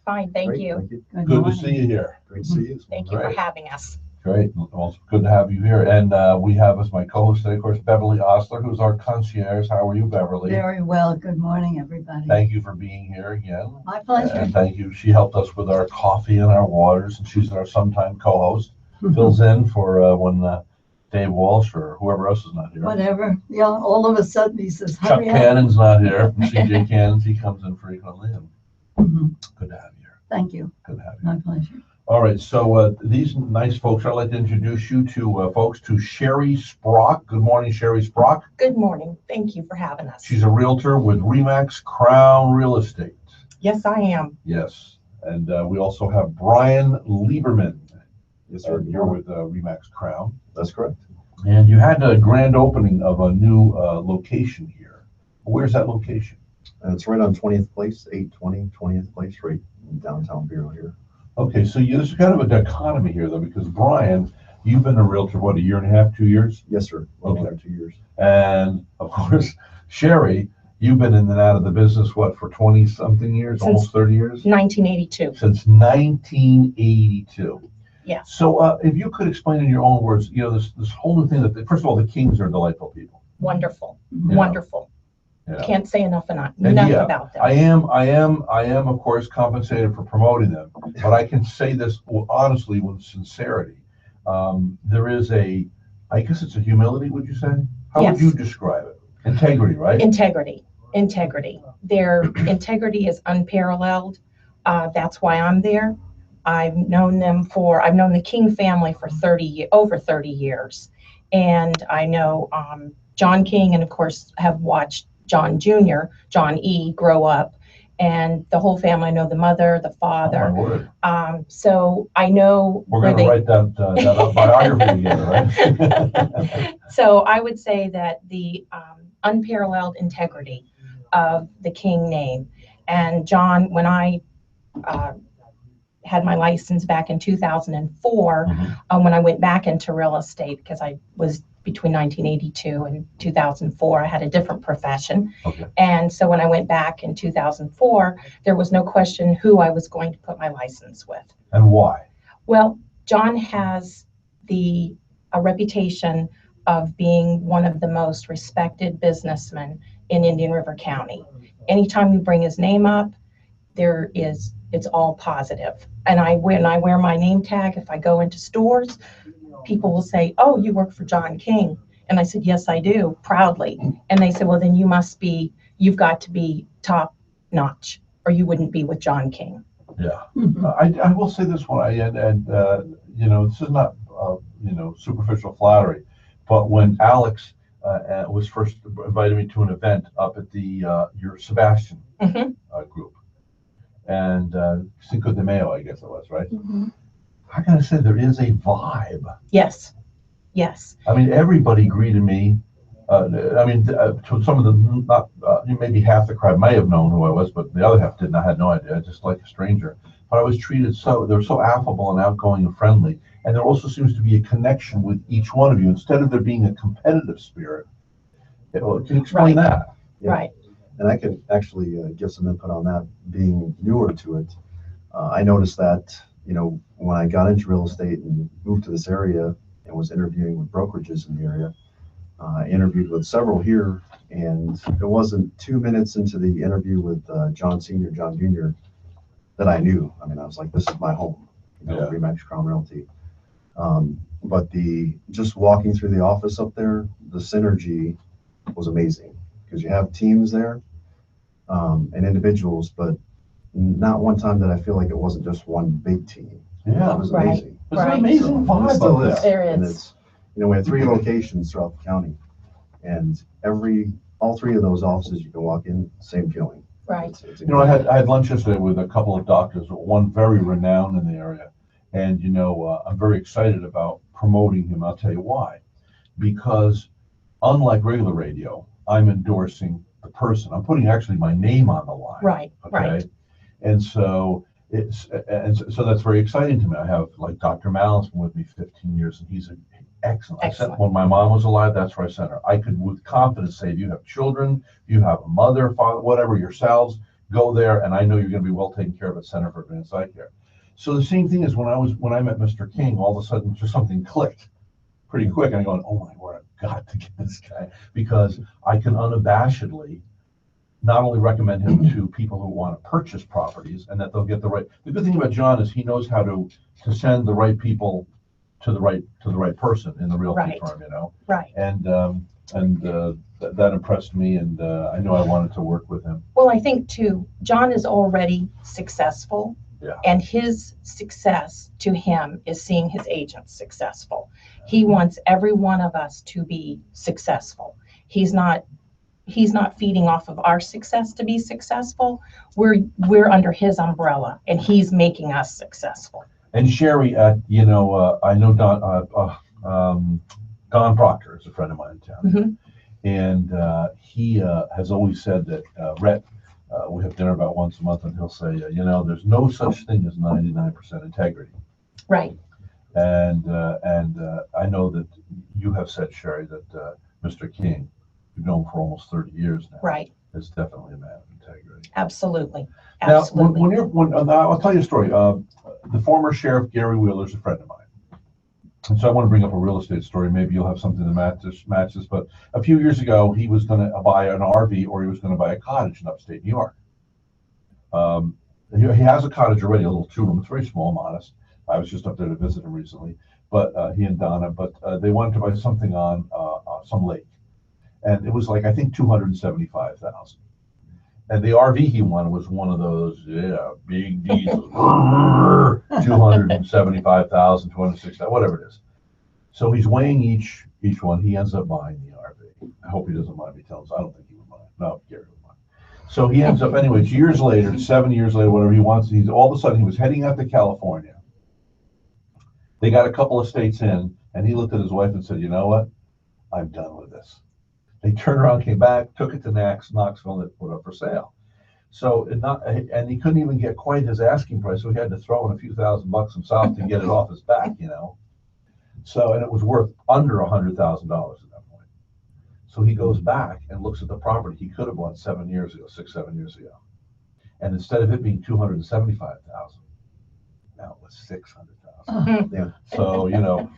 Fine, thank Great, you. Good to morning. see you here. Great to see you. Thank you for Great. having us. Great, well, it's good to have you here. And we have as my co-host today, of course, Beverly Osler, who's our concierge. How are you, Beverly? Very well. Good morning, everybody. Thank you for being here again. My pleasure. And thank you. She helped us with our coffee and our waters, and she's our sometime co-host. Fills in for when Dave Walsh or whoever else is not here. Whatever. Yeah, all of a sudden he says, Chuck hurry up. Cannon's not here. From CJ Cannons, he comes in frequently, and Mhm. good to have you here. Thank you. Good to have you. My pleasure. All right, so these nice folks, I'd like to introduce you to folks to Sherry Sprock. Good morning, Sherry Sprock. Good morning. Thank you for having us. She's a realtor with Remax Crown Real Estate. Yes, I am. Yes, and we also have Brian Lieberman. Yes, sir. You're with Remax Crown. That's correct. And you had a grand opening of a new location here. Where's that location? It's right on 20th Place, 820 20th Place, right in downtown Bureau here. Okay, so there's kind of a dichotomy here, though, because Brian, you've been a realtor, what, a year and a half, 2 years? Yes, sir. Okay. There 2 years. And of course, Sherry, you've been in and out of the business, what, for 20-something years, Since- almost 30 years? 1982. Since 1982. Yeah. So if you could explain in your own words, you know, this whole new thing that, first of all, the Kings are delightful people. Wonderful. Yeah. Wonderful. you know. Can't say enough And enough yeah, about them. I am of course compensated for promoting them, but I can say this honestly with sincerity. There is I guess it's a humility, would you say? How would Yes. you describe it? Integrity, right? Integrity. Their integrity is unparalleled. That's why I'm there. I've known the King family for over 30 years. And I know John King, and of course have watched John Jr., John E., grow up. And the whole family, I know the mother, the Oh, my father. word. So I know We're where going to write that biography together, right? So I would say that the unparalleled integrity of the King name. And John, when I had my license back in 2004, Mhm. when I went back into real estate, because I was between 1982 and 2004, I had a different profession. Okay. And so when I went back in 2004, there was no question who I was going to put my license with. And why? Well, John has a reputation of being one of the most respected businessmen in Indian River County. Anytime you bring his name up, it's all positive. And when I wear my name tag, if I go into stores, people will say, "Oh, you work for John King." And I said, "Yes, I do," proudly. And they said, "Well, then you've got to be top notch, or you wouldn't be with John King." Yeah. I will say this one, this is not, superficial flattery, but when Alex was first invited me to an event up at your Sebastian Mhm. group, and Cinco de Mayo, I guess it was, right? Mhm. I gotta say, there is a vibe. Yes. I mean, everybody greeted me. To some of the, not maybe half the crowd may have known who I was, but the other half didn't. I had no idea, just like a stranger. But I was treated they were so affable and outgoing and friendly. And there also seems to be a connection with each one of you. Instead of there being a competitive spirit, can you explain Right. that? Yeah. Right. And I could actually give some input on that, being newer to it. I noticed that, when I got into real estate and moved to this area and was interviewing with brokerages in the area, I interviewed with several here, and it wasn't 2 minutes into the interview with John Sr., John Jr., that I knew. I mean, I was like, this is my home, Yeah. Remax Crown Realty. But just walking through the office up there, the synergy was amazing, because you have teams there and individuals, but not one time did I feel like it wasn't just one big team. Yeah. It was Right. amazing. There's an Right. amazing So, it's vibe still up is. there. There And is. it's, we have 3 locations throughout the county, and all 3 of those offices you can walk in, same feeling. Right. It's I had lunch yesterday with a couple of doctors, one very renowned in the area. And, I'm very excited about promoting him. I'll tell you why. Because unlike regular radio, I'm endorsing the person. I'm putting actually my name on the line. Right. Okay. Right. And so so that's very exciting to me. I have Dr. Mallon's been with me 15 years, and he's excellent. Excellent. When my mom was alive, that's where I sent her. I could with confidence say, if you have children, if you have a mother, father, whatever, yourselves, go there, and I know you're going to be well taken care of at Center for Advanced Eye Care. So the same thing is when I met Mr. King, all of a sudden just something clicked pretty quick, and I'm going, oh my word, I've got to get this guy, because I can unabashedly not only recommend him to people who want to purchase properties, and that they'll get the good thing about John is he knows how to send the right people to the right person in the realty Right. firm, Right. and that impressed me, and I knew I wanted to work with him. Well, I think too, John is already successful. Yeah. And his success to him is seeing his agents successful. He wants every one of us to be successful. He's not feeding off of our success to be successful. We're under his umbrella, and he's making us successful. And Sherry, I know Don Proctor is a friend of mine in town. Mhm. And he has always said that, Rhett, we have dinner about once a month, and he'll say, there's no such thing as 99% integrity. Right. And I know that you have said, Sherry, that Mr. King, you've known for almost 30 years now, Right. is definitely a man of integrity. Absolutely. Now, Absolutely. I'll tell you a story. The former sheriff, Gary Wheeler, is a friend of mine. And so I want to bring up a real estate story. Maybe you'll have something to match this. But a few years ago, he was going to buy an RV or he was going to buy a cottage in upstate New York. He has a cottage already, a little 2-room. It's very small, modest. I was just up there to visit him recently, but he and Donna. But they wanted to buy something on some lake, and it was like I think $275,000. And the RV he wanted was one of those, big diesels, 275,000, 260, whatever it is. So he's weighing each one. He ends up buying the RV. I hope he doesn't mind me telling us. I don't think he would mind. No, Gary would mind. So he ends up, anyways, years later, 7 years later, whatever he wants, he's all of a sudden he was heading out to California. They got a couple of states in, and he looked at his wife and said, "You know what? I'm done with this." They turned around, came back, took it to Knoxville, and put it up for sale. So, and he couldn't even get quite his asking price, so he had to throw in a few $1,000 himself to get it off his back, So, and it was worth under $100,000 at that point. So he goes back and looks at the property he could have bought 7 years ago, 6, 7 years ago. And instead of it being $275,000, now it was $600,000. Yeah. So,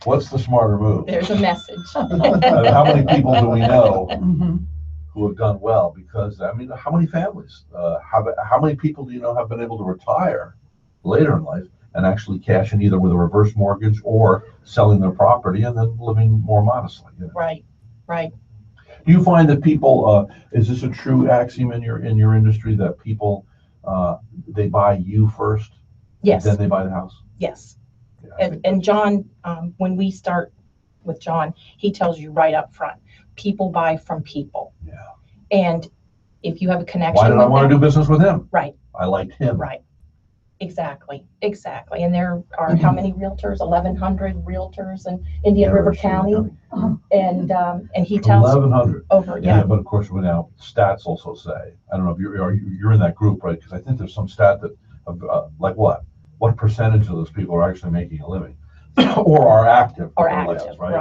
what's the smarter move? There's a message. How many people do we know Mhm. who have done well? Because, how many families, how many people do you know have been able to retire later in life and actually cash in either with a reverse mortgage or selling their property and then living more modestly? Right. Do you find that people, is this a true axiom in your industry that people, they buy you first, Yes. then they buy the house? Yes. Yeah, I think And John, when we start with John, he tells you right up front, people buy from people. Yeah. And if you have a connection Why did I with want to them- do business with him? Right, I liked him. right. Exactly. And there are how many realtors? 1,100 realtors in Indian River County. And he tells 1,100. over, Yeah, but of course, now stats also say, I don't know if you're in that group, right? Because I think there's some stat that, like what percentage of those people are actually making a living or are active? or with their lives, active, right?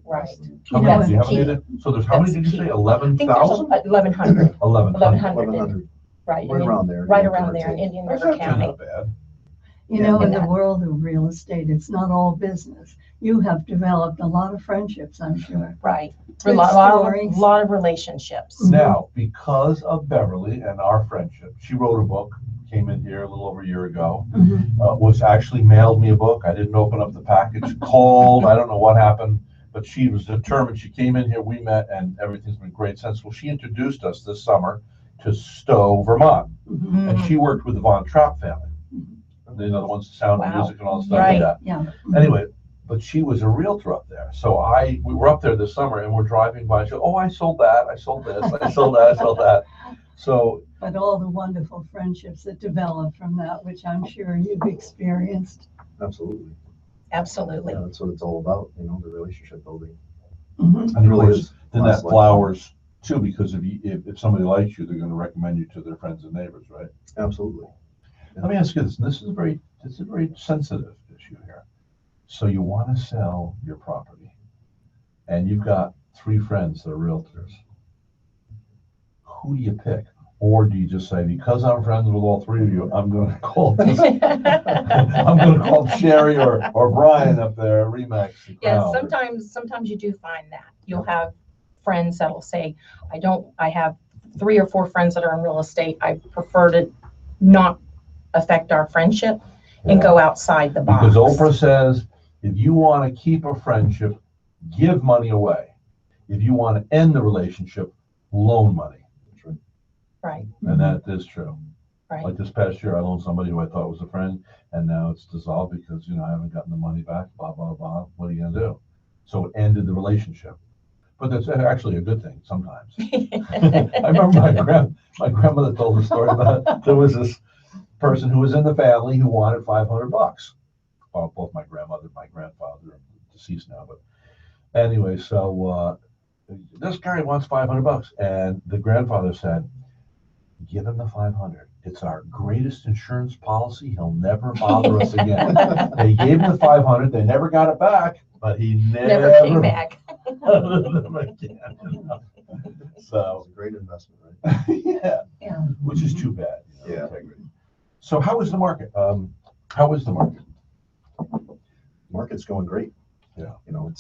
right. How That's many, do you have key. any idea? So there's how many That's did you key. say? I 11,000? think there's 1,100, 11,000. 1,100, right. Right around there. Right give or around there in take. Indian That's River actually County. not bad. You know, in And the that- world of real estate, it's not all business. You have developed a lot of friendships, I'm sure. Right. A Good stories. lot of relationships. Now, because of Beverly and our friendship, she wrote a book, came in here a little over a year ago, Mhm. was actually mailed me a book. I didn't open up the package, called, I don't know what happened, but she was determined. She came in here, we met, and everything's been great since. Well, she introduced us this summer to Stowe, Vermont, Mhm. and she worked with the Von Trapp family. The ones that sound and Wow. music and all that stuff Right. like that. Yeah. Anyway, but she was a realtor up there. So we were up there this summer and we're driving by. She said, "Oh, I sold that. I sold this. I sold that. I sold that." So But all the wonderful friendships that develop from that, which I'm sure you've experienced. Absolutely. Absolutely. Yeah, that's what it's all about, the relationship building. Mhm. and It really of course, is. then Last that flowers too, because if somebody likes you, they're going to recommend you to their friends and neighbors, right? Absolutely. Let me ask you this, and this is a very sensitive issue here. So you want to sell your property, and you've got 3 friends that are realtors. Who do you pick? Or do you just say, because I'm friends with all 3 of you, I'm going to call this, I'm going to call Sherry or Brian up there, Remax. Yeah, Crown. sometimes you do find that. You'll have friends that'll say, I have 3 or 4 friends that are in real estate. I prefer to not affect our friendship and go outside the box. Because Oprah says, if you want to keep a friendship, give money away. If you want to end the relationship, loan money. Right, And that is true. right. Like this past year, I loaned somebody who I thought was a friend, and now it's dissolved because, I haven't gotten the money back, blah, blah, blah. What are you going to do? So it ended the relationship. But that's actually a good thing sometimes. I remember my grandmother told a story about there was this person who was in the family who wanted $500. Well, both my grandmother and my grandfather are deceased now, but anyway, so this guy wants $500, and the grandfather said, "Give him the 500. It's our greatest insurance policy. He'll never bother us again." They gave him the 500. They never got it back, but he Never came back. bothered them again. So It's a great investment, right? yeah, Yeah. which is too bad. Yeah. Integrity. So how is the market? How is the market? Market's going great. Yeah. You know,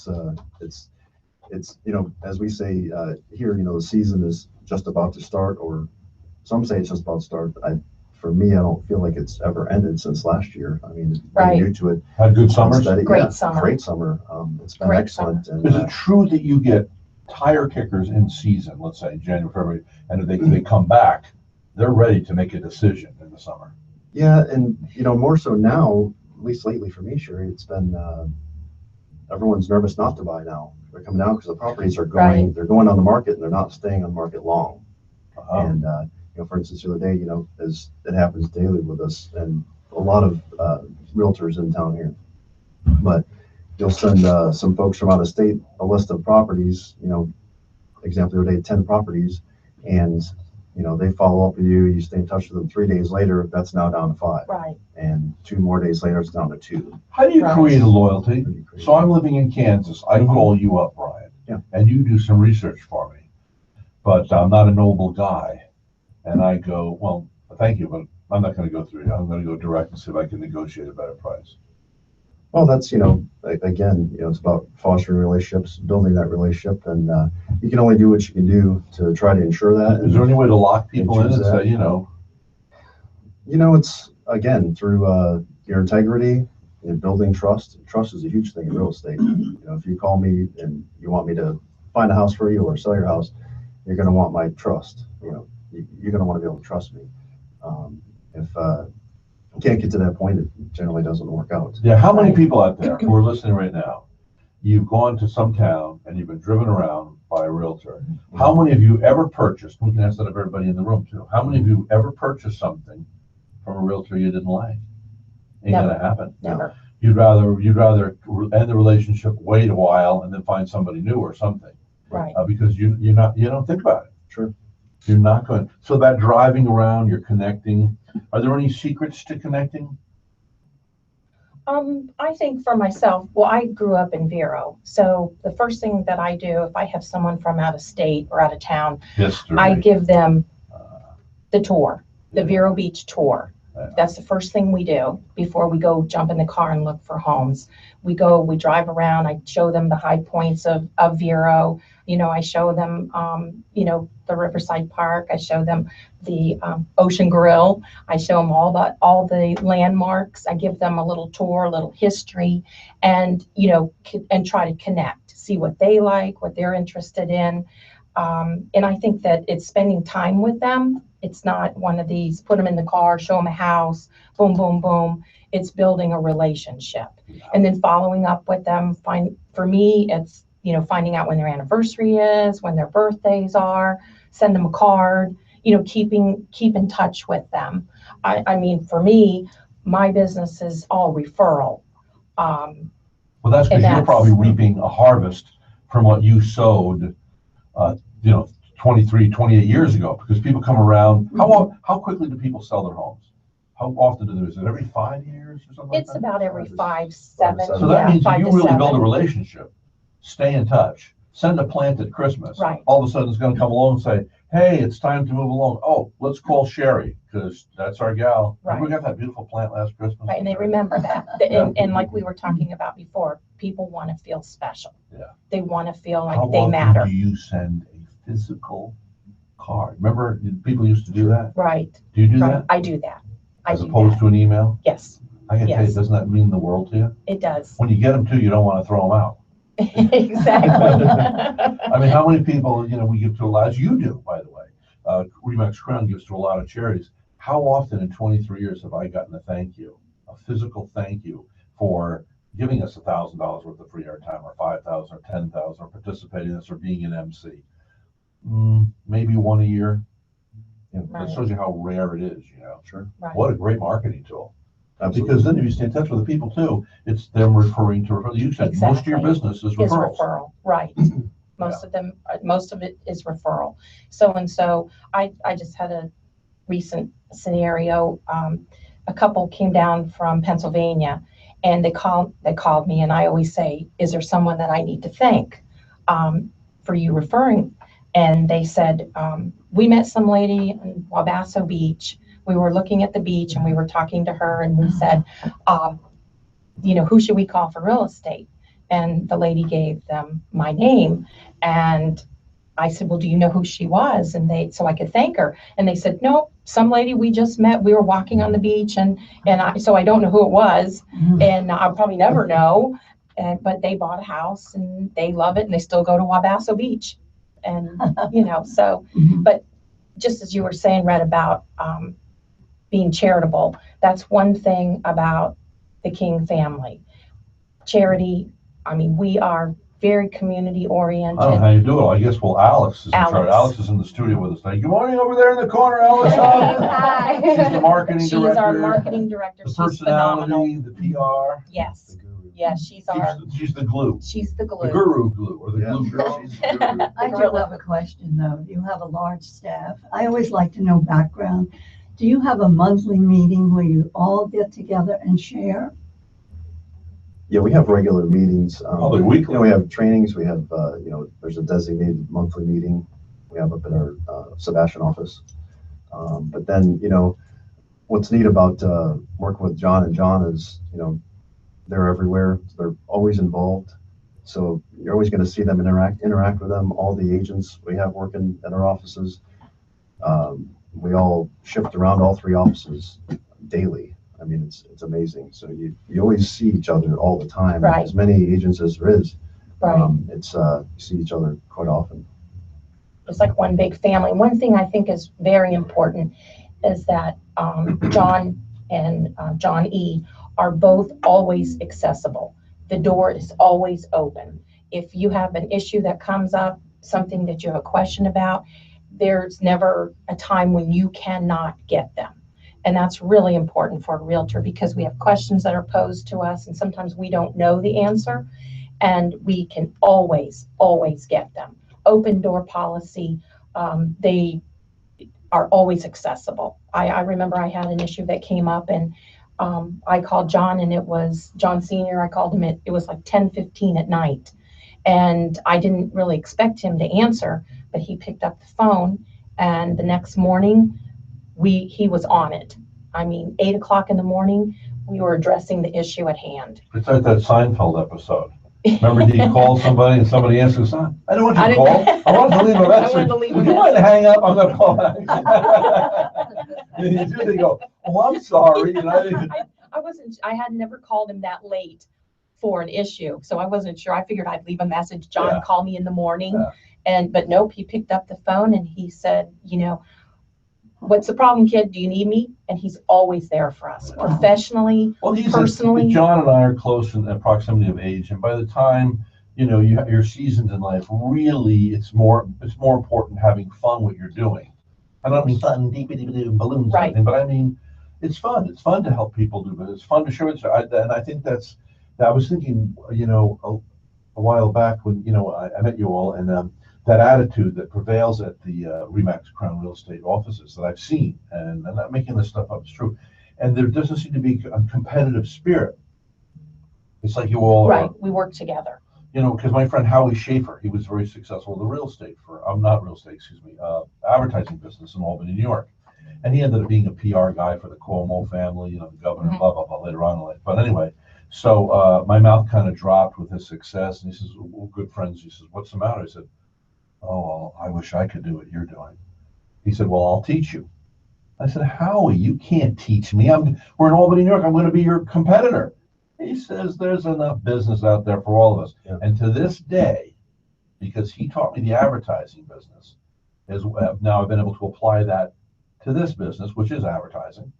it's, you know, as we say, here, you know, the season is just about to start, or some say it's just about to start. For me, I don't feel like it's ever ended since last year. I mean, Right. being new to it. Had good it's been summers? steady. Great Yeah, summer. Great summer. It's been Great excellent. And, Is it true that you get tire kickers in season, let's say January, February, and if they come back, they're ready to make a decision in the summer? yeah, and you know, more so now, at least lately for me, Sherry, it's been everyone's nervous not to buy now. They're coming down because the properties are going, Right. they're going on the market, and they're not staying on the market long. Um, And you know, for instance, the other day, you know, as it happens daily with us, and a lot of realtors in town here, but you'll send some folks from out of state a list of properties. You know, example, the other day, 10 properties, and you know, they follow up with you. You stay in touch with them 3 days later. That's now down to 5, Right. and 2 more days later, it's down to 2. How do you Right. create a loyalty? Pretty crazy. So I'm living in Kansas. I Mhm. call you up, Brian, Yeah. and you do some research for me. But I'm not a noble guy, and I go, well, thank you, but I'm not going to go through you. I'm going to go direct and see if I can negotiate a better price. Well, that's, you know, again, you know, it's about fostering relationships, building that relationship, and you can only do what you can do to try to ensure that. Is there any way to lock people in and choose that. say, you know, You know, it's again through your integrity and building trust. Trust is a huge thing in real estate. You know, if you call me and you want me to find a house for you or sell your house, you're going to want my trust. You know, you're going to want to be able to trust me. If you can't get to that point, it generally doesn't work out. yeah, how many Right. people out there who are listening right now, you've gone to some town and you've been driven around by a realtor. How many of you ever purchased, we can ask that of everybody in the room too, how many of you ever purchased something from a realtor you didn't like? Ain't Never. gonna happen. Never. You'd rather end the relationship, wait a while, and then find somebody new or something, Right. because you don't think about it. Sure. You're not going. So that driving around, you're connecting. Are there any secrets to connecting? I think for myself, well, I grew up in Vero. So the first thing that I do, if I have someone from out of state or out of town, History. I give them uh, the tour, the Vero Beach tour. Yeah. That's the first thing we do before we go jump in the car and look for homes. We drive around, I show them the high points of Vero. You know, I show them, you know, the Riverside Park. I show them the Ocean Grill. I show them all the landmarks. I give them a little tour, a little history, and, you know, and try to connect, see what they like, what they're interested in. And I think that it's spending time with them. It's not one of these, put them in the car, show them a house, boom, boom, boom. It's building a relationship and then following up with them. For me, it's, you know, finding out when their anniversary is, when their birthdays are, send them a card, you know, keep in touch with them. I mean, for me, my business is all referral. Well, that's because And you're that's- probably reaping a harvest from what you sowed, you know, 23, 28 years ago, because people come around. How quickly do people sell their homes? How often do they? Is it every 5 years or something It's like that? about every 5, 7. 7. So that yeah, means if 5 you to really 7. build a relationship, stay in touch, send a plant at Christmas. Right. All of a sudden it's going to come along and say, hey, it's time to move along. Oh, let's call Sherry because that's our gal. Right. Remember we got that beautiful plant last Christmas? Right, and they remember that. And like we were talking about before, people want to feel special. Yeah. They want to feel like How they often matter. do you send a physical card? Remember, people used to do that? Right, Do you do right. that? I do that. I As do opposed that. to an email? Yes, I can tell you, Yes. doesn't that mean the world to you? it does. When you get them too, you don't want to throw them out. Exactly. I mean, how many people, you know, we give to a lot, as you do, by the way. Remax Crown gives to a lot of charities. How often in 23 years have I gotten a thank you, a physical thank you for giving us $1,000 worth of free airtime or 5,000 or 10,000 or participating in this or being an MC? Maybe one a year. You know, Right. That shows you how rare it is, you know. Sure. Right. What a great marketing tool. Absolutely. Because then if you stay in touch with the people too, it's them referring to referrals. You said most of your Exactly. business is Is referrals. referral, right. Most of it is referral. So I just had a recent scenario. A couple came down from Pennsylvania and they called me, and I always say, is there someone that I need to thank for you referring? And they said, we met some lady in Wabasso Beach. We were looking at the beach and we were talking to her and we said, you know, who should we call for real estate? And the lady gave them my name. And I said, well, do you know who she was? And so I could thank her. And they said, no, some lady we just met. We were walking on the beach, so I don't know who it was, and I'll probably never know. But they bought a house and they love it, and they still go to Wabasso Beach. And, so, but just as you were saying, Red, about being charitable, that's one thing about the King family. Charity, I mean, we are very community oriented. I don't know how you do it. I guess, well, Alex is in charge. Alex. Alex is in the studio with us today. Good morning over there in the corner, Alice. Hi. She's the marketing She's director. our marketing director. The She's phenomenal. personality, the PR. Yes. Yes, she's She's the glue. She's the glue. The guru glue, or the Yeah, glue girl. she's the guru. I do have a question though. You have a large staff. I always like to know background. Do you have a monthly meeting where you all get together and share? Yeah, we have regular meetings. Probably weekly. We have trainings. We have, there's a designated monthly meeting we have up in our Sebastian office. But then, what's neat about working with John and John is, they're everywhere. They're always involved. So you're always going to see them interact with them. All the agents we have working at our offices, we all shift around all 3 offices daily. I mean, it's amazing. So you always see each other all the time. Right. As many agents as there is, Right. you see each other quite often. It's like one big family. One thing I think is very important is that John and John E. are both always accessible. The door is always open. If you have an issue that comes up, something that you have a question about, there's never a time when you cannot get them. And that's really important for a realtor because we have questions that are posed to us and sometimes we don't know the answer, and we can always get them. Open door policy, they are always accessible. I remember I had an issue that came up, and I called John, and it was John Sr. I called him it was like 10:15 at night, and I didn't really expect him to answer, but he picked up the phone, and the next morning he was on it. I mean, 8 o'clock in the morning, we were addressing the issue at hand. It's like that Seinfeld episode. Remember, he called somebody and somebody answers, I don't want you to call. I wanted to leave a I message. wanted to leave a Would you mind to hang up? I'm going to call back. And you do, they go, oh, I'm sorry. I had never called him that late for an issue, so I wasn't sure. I figured I'd leave a message. John, call me in the morning. Yeah. But nope, he picked up the phone and he said, what's the problem, kid? Do you need me? And he's always there for us, professionally, personally. John and I are close in proximity of age, and by the time you're seasoned in life, really, it's more important having fun what you're doing. I don't mean fun, balloons, right? But I mean, it's fun. It's fun to help people do it. It's fun to share it. And I think I was thinking, a while back when I met you all, and that attitude that prevails at the RE/MAX Crown Real Estate offices that I've seen, and I'm not making this stuff up, it's true. And there doesn't seem to be a competitive spirit. It's like you all right. We work together. Because my friend Howie Schaefer, he was very successful in the advertising business in Albany, New York. And he ended up being a PR guy for the Cuomo family, the governor, blah, blah, blah, later on in life. But anyway, so my mouth kind of dropped with his success. And he says, we're good friends. He says, what's the matter? I said, oh, well, I wish I could do what you're doing. He said, well, I'll teach you. I said, Howie, you can't teach me. We're in Albany, New York. I'm going to be your competitor. He says, there's enough business out there for all of us. Yeah. And to this day, because he taught me the advertising business, now I've been able to apply that to this business, which is advertising.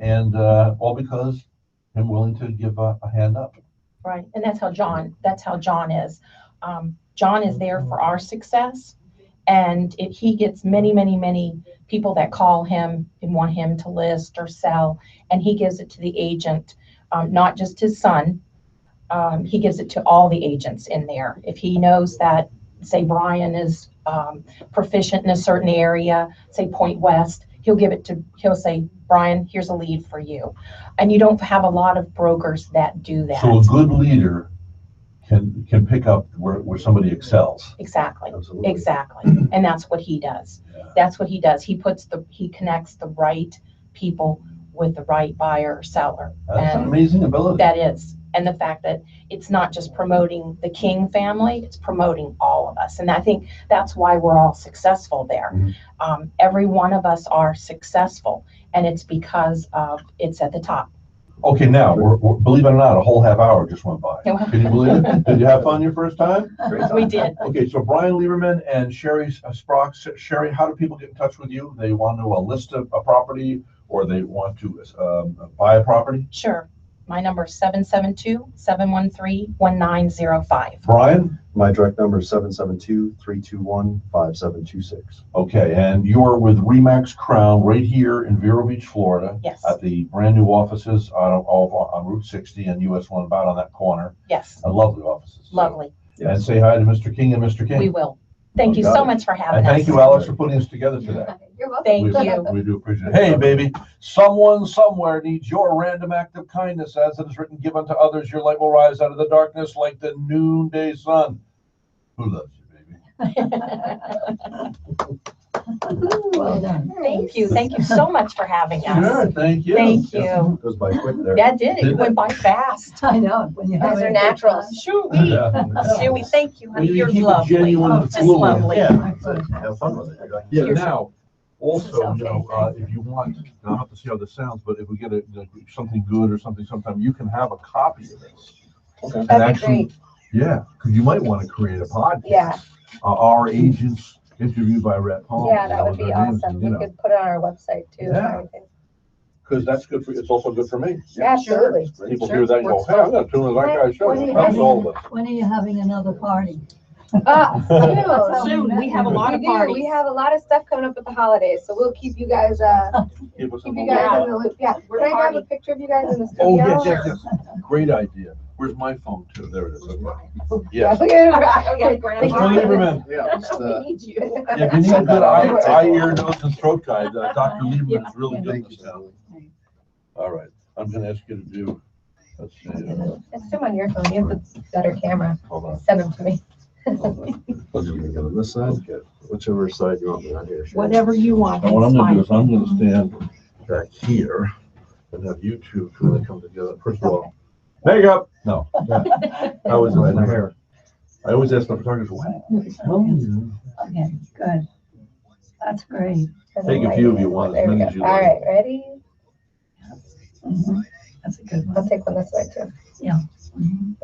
And all because I'm willing to give a hand up. Right. And that's how John is. John is there for our success, and he gets many, many, many people that call him and want him to list or sell, and he gives it to the agent, not just his son. He gives it to all the agents in there. If he knows that, say, Brian is proficient in a certain area, say Point West, he'll say, Brian, here's a lead for you. And you don't have a lot of brokers that do that. So a good leader can pick up where somebody excels. Exactly. Absolutely. Exactly. And that's what he does. Yeah. That's what he does. He connects the right people with the right buyer or seller. That's an And amazing ability. that is, and the fact that it's not just promoting the King family, it's promoting all of us. And I think that's why we're all successful there. Mhm. Every one of us are successful, and it's because of it's at the top. Okay, now, believe it or not, a whole half hour just went by. Can you believe it? Did you have fun your first time? We did. Okay, so Brian Lieberman and Sherry Sprock. Sherry, how do people get in touch with you? They want to list a property, or they want to buy a property? Sure. My number is 772-713-1905. Brian? My direct number is 772-321-5726. Okay, and you're with Remax Crown right here in Vero Beach, Florida. Yes. At the brand new offices on Route 60 and US 1, about on that corner. Yes. Lovely offices. Lovely. And say hi to Mr. King and Mr. King. We will. Thank you Got so it. much for having And us. thank you, Alex, for putting us together today. You're welcome. Thank we, you. We do appreciate it. Hey, baby, someone somewhere needs your random act of kindness. As it is written, give unto others, your light will rise out of the darkness like the noonday sun. Who loves you, baby? Well done. Thank you. Thank you so much for having us. Sure, thank you. Thank you. Goes by quick there. That did. It Did went by fast. I know, when you have. Guys are a good naturals. time. Shoo Yeah. Shoo thank you. Well, you You're keep it lovely. genuine and Just fluid. lovely. Yeah. My pleasure. Have fun with it. Yeah, Here's- now, also, Okay, if you want, I'll have to see how this sounds, but if we get something good or something sometime, you can have a copy of this. Okay. And That'd be actually, great. yeah, because you might want to create a podcast. Yeah. Our agents interviewed by Rhett Palmer. Yeah, that would be awesome. We could put it on our website too. and Yeah. everything. Because that's good for, it's also good for me. Absolutely. People hear that and go, hey, I'm gonna tune in to that guy's show. When are you That's all of us. When are you having another party? Soon, we have a lot of We do. parties. We have a lot of stuff coming up with the holidays, so we'll keep you guys, Keep us keep in you the guys loop. in the loop. Yeah. We're Can I grab a party. picture of you guys in the Oh, studio? yes, yes, yes. Great idea. Where's my phone too? There it is. Okay. Yeah. Yes. Look at it. Mr. Lieberman. Yeah, just, We need you. Yeah, if you need a good eye, ear, nose, and throat guy, Dr. Lieberman is really good at this now. All right, I'm gonna ask you to do, let's see, It's them on your phone. You have the better camera. hold on. Send them to me. Let's you can get on this side, whichever side you want me on here. Sure. Whatever you want. Now, what I'm It's gonna do is fine. I'm gonna stand back here and have you two kind of come together. First of all, makeup, no. I was in my hair. I always ask the photographer, what? Okay, good. That's great. Take a few if you want, as There we many go. as you All like. right, ready? Mhm. That's a good I'll one. take one this way too. Mhm.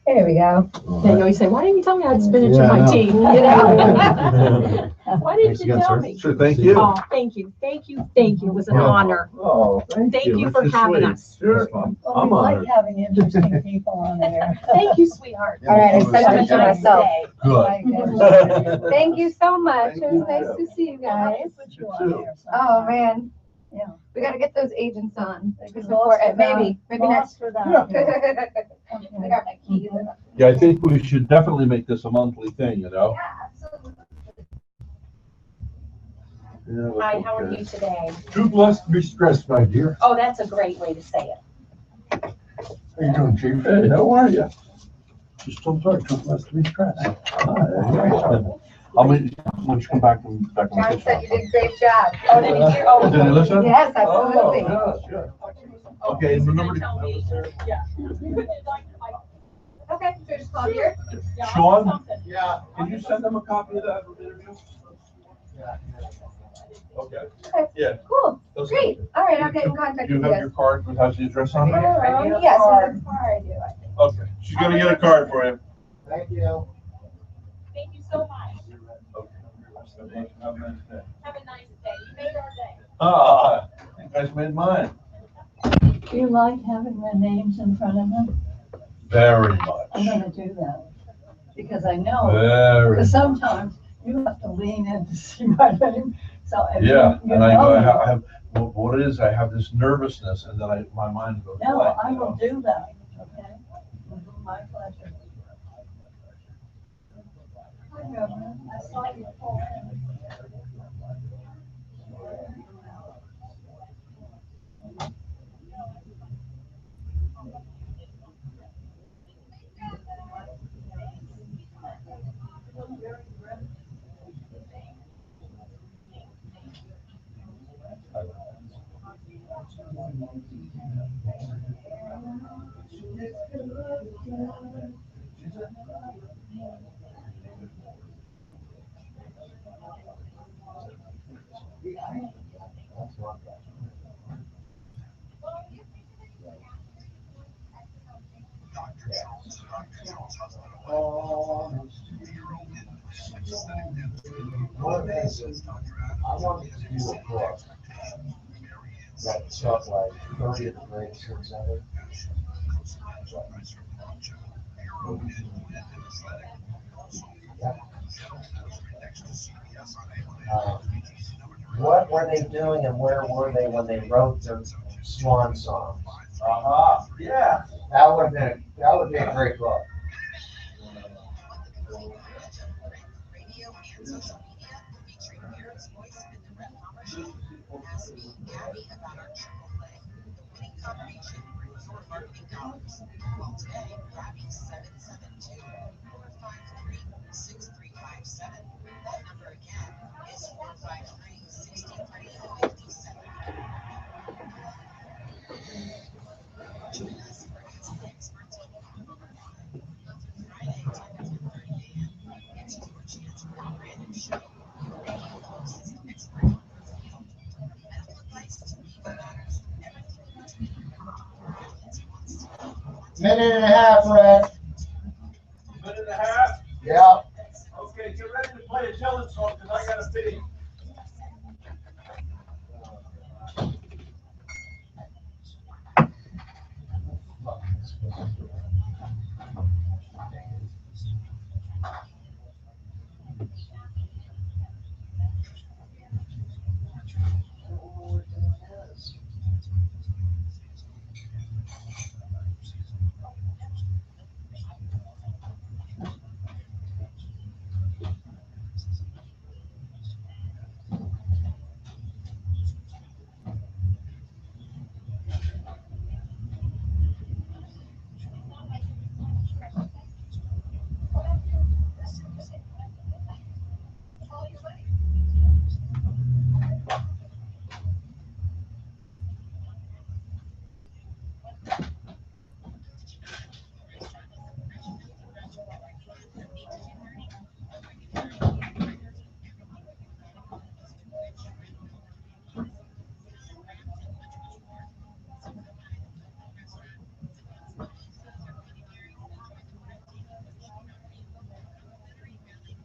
There we go. Then you always say, why didn't you tell me I had spinach Yeah, in I my know. tea? You know? Why Thanks didn't you again, tell sir. me? Sure, thank you. Oh, thank you. Thank you. Thank you. It was an Yeah. honor. Oh, Thank you for That's having sweet. us. Sure. Well, I'm we like honored. having interesting people on there. Thank you, sweetheart. All right, I Yeah. sent it to Have a nice myself. day. Good. Thank you so much. Thank It was you. nice to see you guys. Put you You on too. there Oh, sometime. man. Yeah. We gotta get those agents on. They Just could lost before, for maybe that. next. Lost for that. I got my keys. Yeah, I think we should definitely make this a monthly thing, you know? Absolutely. Yeah, that's Hi, how are okay. you today? Too blessed to be stressed, my dear. Oh, that's a great way to say it. How you doing, Chief? Hey, how are you? Just so sorry, too blessed to be stressed. How many, when you come back from John vacation? said you did a great job. Oh, did he hear? Oh, Did he listen? Yes, Oh, absolutely. yes, yes. Okay, and remember to. Okay, so just call here. Sean? Yeah. Can you send them a copy of that interview? Okay. Yeah. Cool, Those- great. All right, I'll get in contact Do you with you have your guys. card that has the address on it? Yes, in the car I do. I think. Okay, she's gonna get a card for you. Thank you. Thank you so much. Okay. Have a nice day. Have a nice day. You made our day. Ah, you guys made mine. Do you like having their names in front of them? Very I'm much. gonna do that. Because I know, Very. because sometimes you have to lean in to see my name. So if Yeah, you and I know me- have, what it is, I have this nervousness and then my mind goes No, blank. I you will know? do that, okay? My pleasure. Hi, Reverend. I saw you pull in. I wanted to do a book that took like 30 of the greatest hits ever. What were they doing and where were they when they wrote their swan songs? Yeah. That would be a great book. Radio and social media, featuring Eric's voice in the Rep Palmer Show. Ask me, Gabby, about our triple play. The winning combination brings your marketing dollars. Call today, Gabby 772-453-6357. That number again is 453-6357. Join us for Ask the Expert Take Home number 5. Through Friday, 10 to 10:30 a.m. It's your chance for a brand new show. Your radio host is an expert on her field. From medical advice to legal matters, everything in between. Your audience wants to know. Minute and a half, Red. Minute and a half? Yeah. Okay, get ready to play a Dylan song, because I got a pity.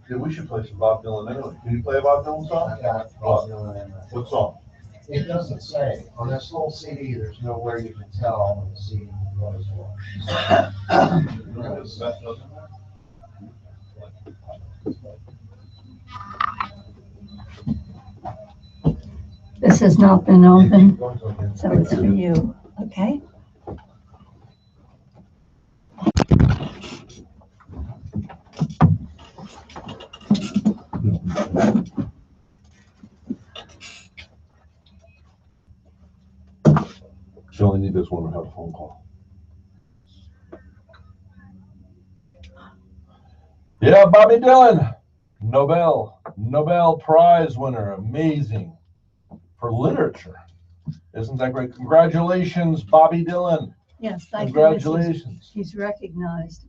Yeah, we should play some Bob Dylan anyway. Can you play a Bob Dylan song? I got Bob Dylan in there. What song? It doesn't say. On this little CD, there's nowhere you can tell when the CD goes for. This has not been open, so it's for you, okay? She only need this one to have a phone call. Yeah, Bobby Dylan, Nobel Prize winner, amazing for literature. Isn't that great? Congratulations, Bobby Dylan. Yes, thank you. Congratulations. He's recognized.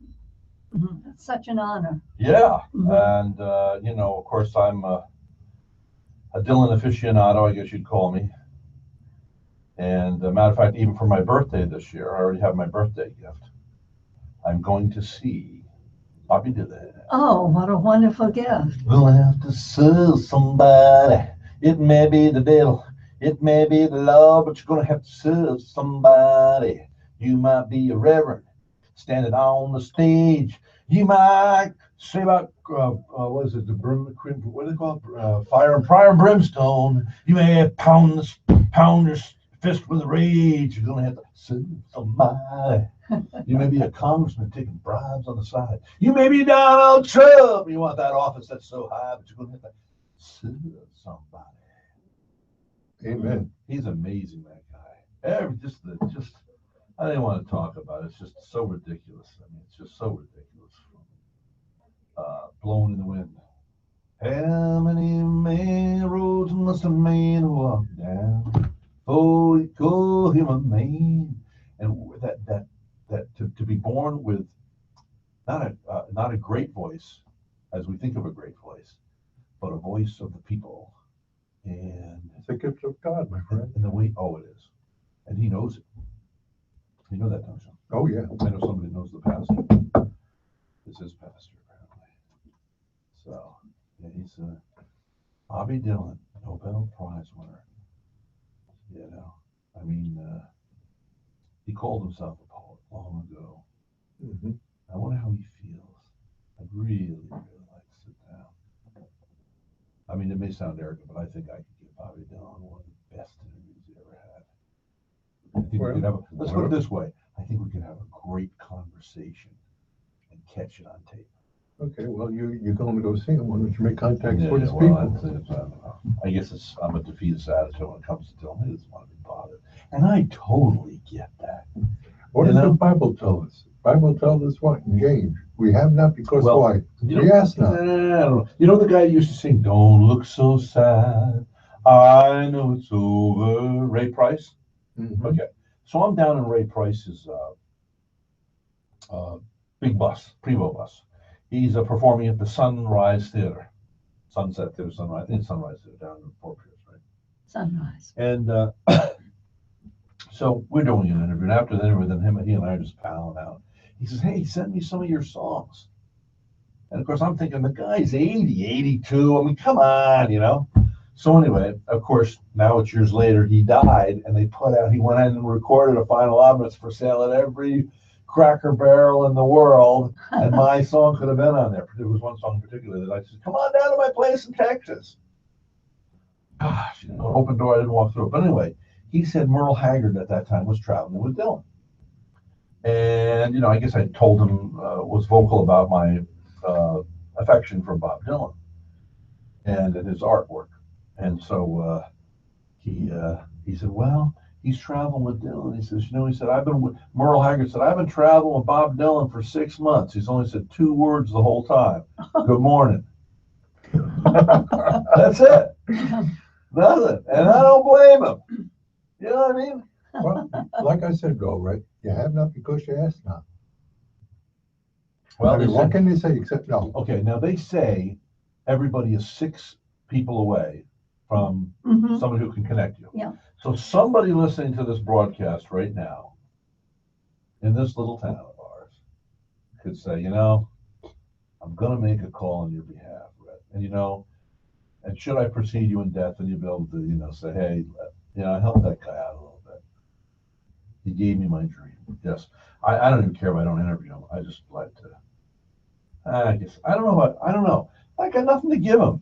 It's such an honor. Yeah, Mhm. and you know, of course, I'm a Dylan aficionado, I guess you'd call me. And matter of fact, even for my birthday this year, I already have my birthday gift. I'm going to see Bobby Dylan. Oh, what a wonderful gift. We'll have to sue somebody. It may be the devil, it may be the law, but you're going to have to sue somebody. You might be a reverend standing on the stage. You might say about what is it? What do they call it? Fire and brimstone. You may pound your fist with rage. You're going to have to sue somebody. You may be a congressman taking bribes on the side. You may be Donald Trump. You want that office that's so high, but you're going to have to sue somebody. Amen. He's amazing, that guy. Just I didn't want to talk about it. It's just so ridiculous. I mean, it's just so ridiculous. Blowing in the wind. How many roads must a man walk down before he go Dylan, Maine, and to be born with not a great voice, as we think of a great voice, but a voice of the people, and It's a gift of God, my friend. and the way, oh, it is, and he knows it. You know that, don't you? Oh, yeah. I know somebody knows the pastor. This is pastor, apparently. So, yeah, he's Bobby Dylan, Nobel Prize winner. You know, I mean, he called himself a poet long ago. Mhm. I wonder how he feels. I'd really, really like to sit down. I mean, it may sound arrogant, but I think I could give Bobby Dylan one of the best interviews he ever had. I think we could have let's put it this way. I think we could have a great conversation and catch it on tape. Okay, well, you're going to go see him. Why don't you make contact with his well, people? I guess I'm a defeatist attitude when it comes to Dylan. He doesn't want to be bothered. And I totally get that. What does the Bible tell us? Bible tells us what? Engage. We have not because why? We ask not. I don't know. You know the guy who used to sing, "Don't look so sad, I know it's over," Ray Price? Mhm. Okay. So I'm down in Ray Price's big bus, Prevost bus. He's performing at the Sunrise Theater. Sunset Theater, Sunrise. I think it's Sunrise Theater down in Fort Pierce, right? Sunrise. And so we're doing an interview. And after the interview, then he and I are just palling out. He says, "Hey, send me some of your songs." And of course, I'm thinking the guy's 80, 82. I mean, come on, you know. So anyway, of course, now it's years later, he died, and he went in and recorded a final album. It's for sale at every Cracker Barrel in the world, and my song could have been on there. There was one song in particular that I said, "Come on down to my place in Texas." Gosh, you know, open door, I didn't walk through it. But anyway, he said Merle Haggard at that time was traveling with Dylan. And, you know, I guess I told him, was vocal about my affection for Bob Dylan and his artwork. And so he said, "Well, he's traveling with Dylan." He says, he said, Merle Haggard said, "I've been traveling with Bob Dylan for 6 months. He's only said 2 words the whole time. Good morning." That's it. Nothing. And I don't blame him. You know what I mean? Well, like I said, though, right? You have not because you ask not. Well, I mean, what can they say except no? Okay, now they say everybody is 6 people away from somebody who can connect you. Yeah. So somebody listening to this broadcast right now in this little town of ours could say, you know, I'm going to make a call on your behalf, Red. And, you know, and should I precede you in death, and you'll be able to, you know, say, hey, you know, I helped that guy out a little bit. He gave me my dream. Yes. I don't even care if I don't interview him. I just like to, I guess, I don't know. I got nothing to give him.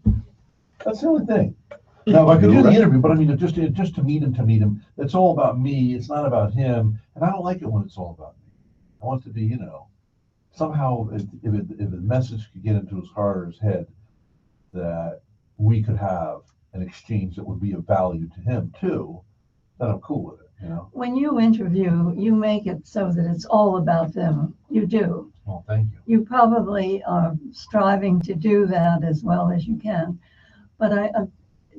That's the only thing. Now, if I could do the interview, but I mean, just to meet him, it's all about me. It's not about him. And I don't like it when it's all about me. I want it to be, you know, somehow if the message could get into his heart or his head that we could have an exchange that would be of value to him too, then I'm cool with it, you know. When you interview, you make it so that it's all about them. You do. Well, thank you. You probably are striving to do that as well as you can. But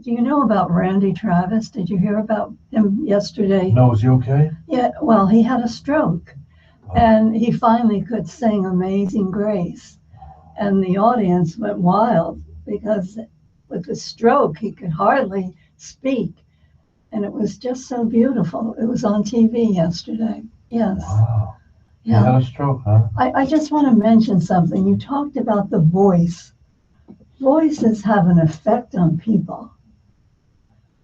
do you know about Randy Travis? Did you hear about him yesterday? No, is he okay? Yeah, well, he had a stroke, and he finally could sing Amazing Grace. And the audience went wild because with the stroke, he could hardly speak. And it was just so beautiful. It was on TV yesterday. Yes. Wow. Yeah. He had a stroke, huh? I just want to mention something. You talked about the voice. Voices have an effect on people.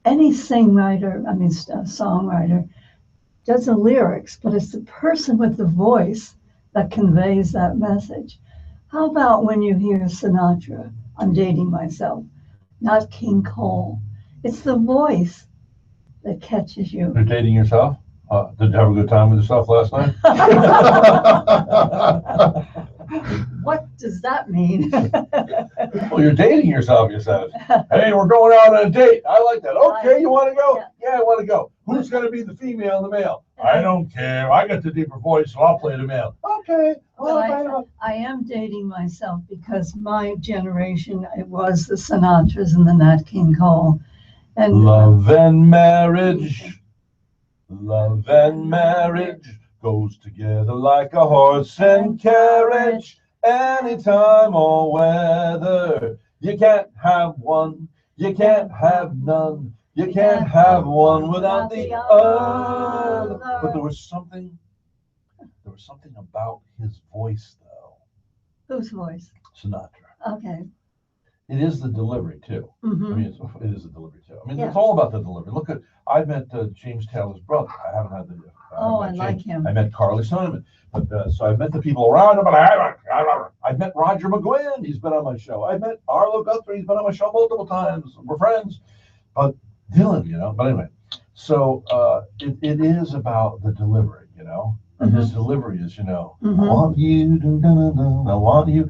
Any songwriter does the lyrics, but it's the person with the voice that conveys that message. How about when you hear Sinatra? I'm dating myself, not King Cole. It's the voice that catches you. You're dating yourself? Did you have a good time with yourself last night? What does that mean? Well, you're dating yourself, you said. Hey, we're going out on a date. I like that. Okay, you want to go? Yeah, I want to go. Who's going to be the female and the male? I don't care. I got the deeper voice, so I'll play the male. Okay. Well, I am dating myself because my generation, it was the Sinatras and the Nat King Cole. And Love and marriage. Love and marriage goes together like a horse and carriage. Anytime or weather, you can't have one, you can't have none, you can't have one without the other. But there was something about his voice, though. Whose voice? Sinatra. Okay. It is the delivery too. I Mm-hmm. mean, it is the delivery too. I mean, Yeah. it's all about the delivery. Look at, I met James Taylor's brother. I haven't had the. Oh, I met like James. him. I met Carly Simon. But so I met the people around him, but I met Roger McGuinn. He's been on my show. I met Arlo Guthrie. He's been on my show multiple times. We're friends. But Dylan, you know. But anyway, so it is about the delivery, you know. And his delivery is, you know, I want you, I want you.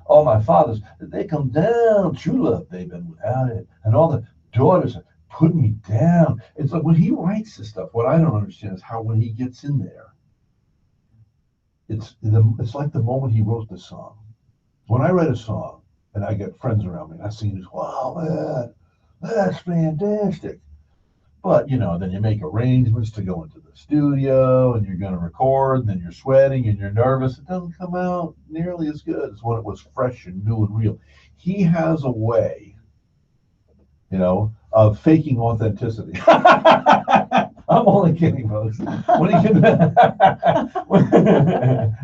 All my fathers, they come down. True love, they've been without it. And all the daughters are putting me down. It's like when he writes this stuff, what I don't understand is how when he gets in there, it's like the moment he wrote the song. When I write a song and I get friends around me and I sing this, wow, man, that's fantastic. But, you know, then you make arrangements to go into the studio and you're going to record and then you're sweating and you're nervous. It doesn't come out nearly as good as when it was fresh and new and real. He has a way, you know, of faking authenticity. I'm only kidding, folks. When he can,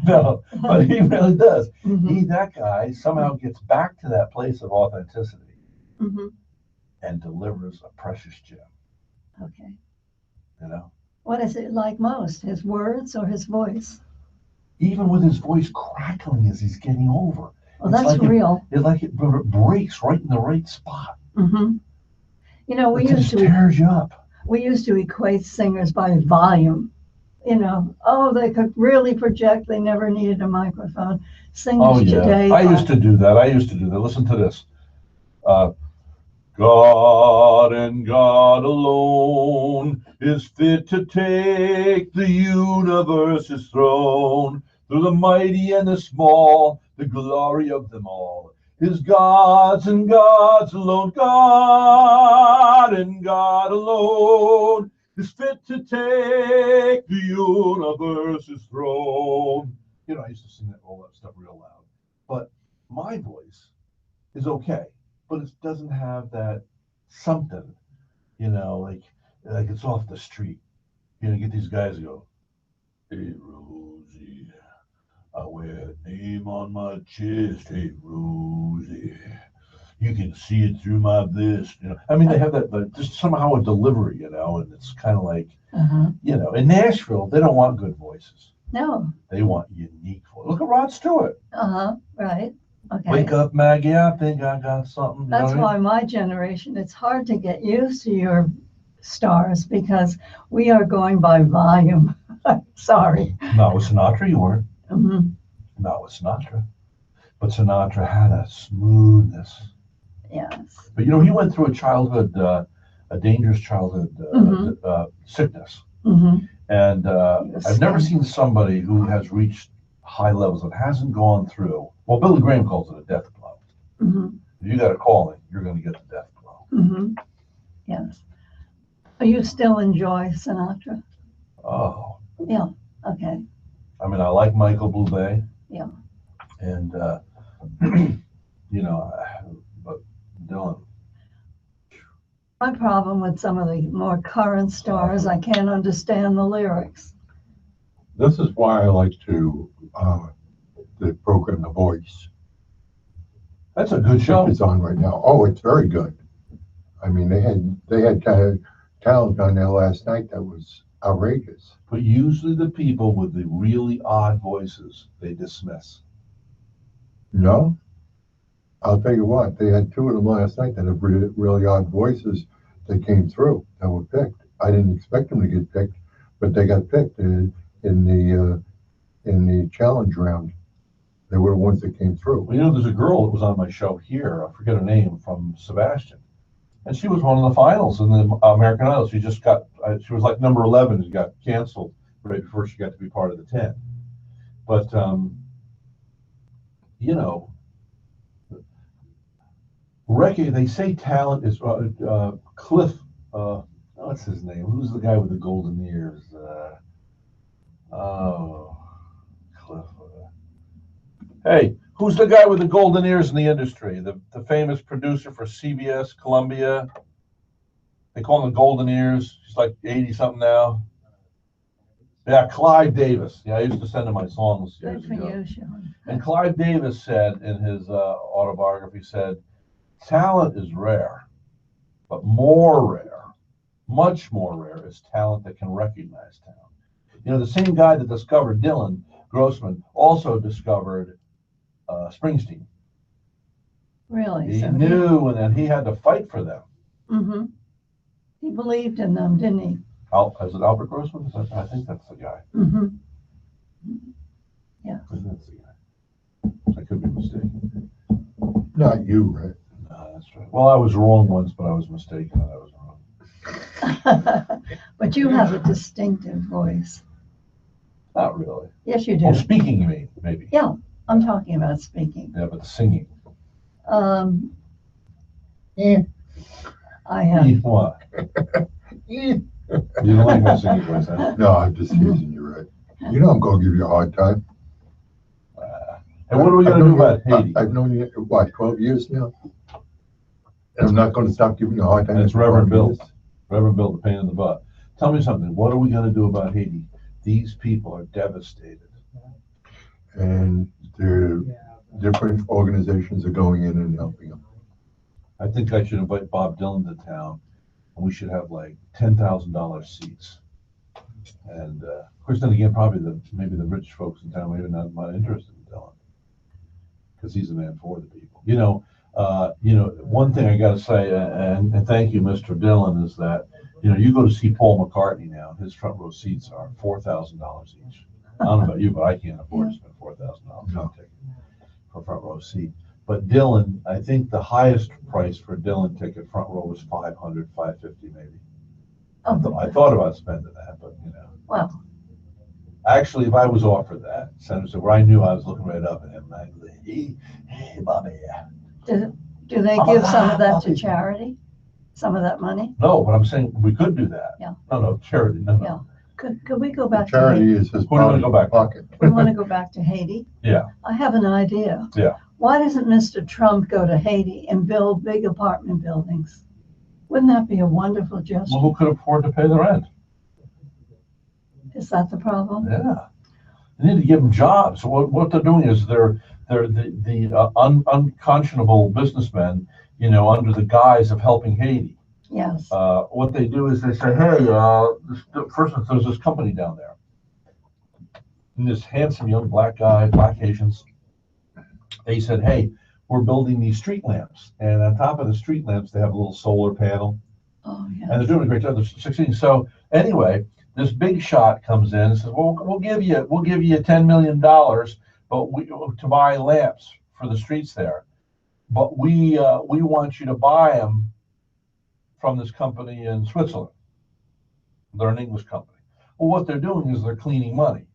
no, but he really does. Mm-hmm. That guy somehow gets back to that place of authenticity Mm-hmm. and delivers a precious gem. Okay. You know, What is it like most? His words or his voice? even with his voice crackling as he's getting over, Well, that's real. It's like it breaks right in the right spot. Mm-hmm. You know, It just tears you up. we used to equate singers by volume. You know, oh, they could really project. They never needed a microphone. Singers today. I used to do that. Listen to this. God and God alone is fit to take the universe's throne. Through the mighty and the small, the glory of them all is God's and God's alone. God and God alone is fit to take the universe's throne. You know, I used to sing all that stuff real loud. But my voice is okay. But it doesn't have that something, you know, like it's off the street. You know, you get these guys who go, hey, Rosie, I wear a name on my chest. Hey, Rosie, you can see it through my vest. You know, I mean, they have that just somehow a delivery, you know, and it's kind of like, you know, in Nashville, they don't want good voices. No. They want unique voices. Look at Rod Stewart. Right. Okay. Wake up, Maggie, I think I got something. That's why my generation, it's hard to get used to your stars because we are going by volume. Sorry. Not with Sinatra, you weren't. Mm-hmm. Not with Sinatra. But Sinatra had a smoothness. Yes. But, you know, he went through a childhood, a dangerous childhood sickness. Mm-hmm. And I've never seen somebody who has reached high levels that hasn't gone through. Well, Billy Graham calls it a death blow. Mm-hmm. If you got a calling, you're going to get the death blow. Mm-hmm. Yes. You still enjoy Sinatra? Oh. Yeah. Okay. I mean, I like Michael Bublé. Yeah. And, you know, but Dylan. My problem with some of the more current stars, I can't understand the lyrics. This is why I like to the program The Voice. That's a good show. It's on right now. Oh, it's very good. I mean, they had talent on there last night that was outrageous. But usually the people with the really odd voices, they dismiss. No, I'll tell you what, they had two of them last night that have really odd voices that came through that were picked. I didn't expect them to get picked, but they got picked in the challenge round. They were the ones that came through. Well, you know, there's a girl that was on my show here, I forget her name, from Sebastian. And she was one of the finals in the American Idol. She just got, she was like number 11 and got canceled right before she got to be part of the 10. But, you know, they say talent is, Cliff, what's his name? Who's the guy with the golden ears? Oh, Cliff. Hey, who's the guy with the golden ears in the industry? The famous producer for CBS, Columbia. They call him the golden ears. He's like 80 something now. Yeah, Clive Davis. Yeah, I used to send him my songs years Good for ago. you, Sean. And Clive Davis said in his autobiography, said, talent is rare, but more rare, much more rare is talent that can recognize talent. You know, the same guy that discovered Dylan Grossman also discovered Springsteen. Really? He So knew, and then he had to fight for them. Mm-hmm. He believed in them, didn't he? Is it Albert Grossman? I think that's the guy. Mm-hmm. I think that's the guy. I could be mistaken. Not you, right? No, that's right. Well, I was wrong once, but I was mistaken and I was wrong. But you have a distinctive voice. Not really. Yes, you Oh, do. speaking, you mean, maybe. Yeah, I'm talking about speaking. Yeah, but the singing. I have. What? You don't like my singing voice, huh? No, I'm just teasing you, right? You know I'm gonna give you a hard time. And what are we gonna do about Haiti? I've known you, what, 12 years now? And I'm not gonna stop giving you a hard time. And it's for Reverend 12 Bill. years. Reverend Bill, the pain in the butt. Tell me something. What are we gonna do about Haiti? These people are devastated. And the different organizations are going in and helping them. I think I should invite Bob Dylan to town, and we should have like $10,000 seats. And of course, then again, probably maybe the rich folks in town maybe not interested in Dylan, because he's a man for the people. One thing I got to say, and thank you, Mr. Dylan, is that you go to see Paul McCartney now, his front row seats are $4,000 each. I don't know about you, but I can't afford to spend $4,000 on a ticket for a front row seat. But Dylan, I think the highest price for Dylan ticket front row was $500, $550 maybe. I thought about spending that, but Well, actually, if I was offered that, Senator said, where I knew I was looking right up at him, and I'd say, hey, Bobby. do they give some of that to charity? Some of that money? No, but I'm saying we could do that. Yeah. No, charity, no. Yeah. Could we go back to Charity Haiti? is his Who do you want to go back to? pocket. We want to go back to Haiti? Yeah. I have an idea. Yeah. Why doesn't Mr. Trump go to Haiti and build big apartment buildings? Wouldn't that be a wonderful gesture? Well, who could afford to pay the rent? Is that the problem? Yeah. They need to give them jobs. So what they're doing is they're the unconscionable businessmen, under the guise of helping Haiti. Yes. What they do is they say, hey, first there's this company down there. And this handsome young black guy, black Haitians, they said, hey, we're building these street lamps. And on top of the street lamps, they have a little solar panel. Oh, And yeah. they're doing a great job. They're succeeding. So anyway, this big shot comes in and says, well, we'll give you $10 million, but to buy lamps for the streets there. But we want you to buy them from this company in Switzerland. They're an English company. Well, what they're doing is they're cleaning money.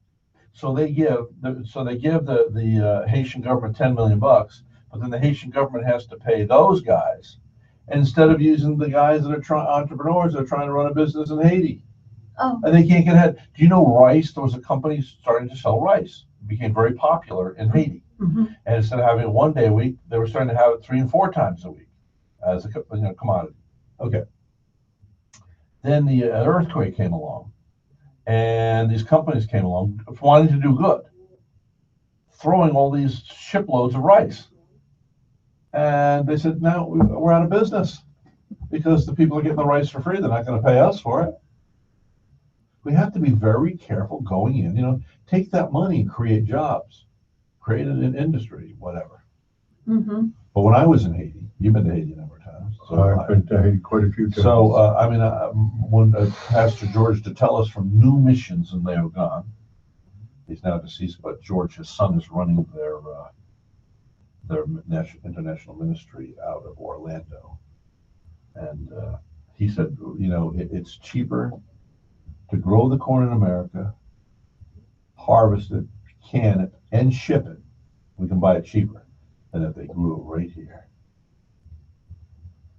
So they give the Haitian government $10 million, but then the Haitian government has to pay those guys instead of using the guys that are entrepreneurs that are trying to run a business in Haiti. Oh, And they can't get ahead. Do you know rice? There was a company starting to sell rice. It became very popular in Haiti. mm-hmm. And instead of having it one day a week, they were starting to have it 3 and 4 times a week as a commodity. Okay. Then the earthquake came along, and these companies came along wanting to do good, throwing all these shiploads of rice. And they said, no, we're out of business because the people are getting the rice for free. They're not going to pay us for it. We have to be very careful going in, take that money and create jobs, create an industry, whatever. Mm-hmm. But when I was in Haiti, you've been to Haiti a number of times. So I've been to Haiti quite a few times. So, when Pastor George Detellis from New Missions in Leogane, he's now deceased, but George, his son, is running their international ministry out of Orlando. And he said, it's cheaper to grow the corn in America, harvest it, can it, and ship it. We can buy it cheaper than if they grew it right here.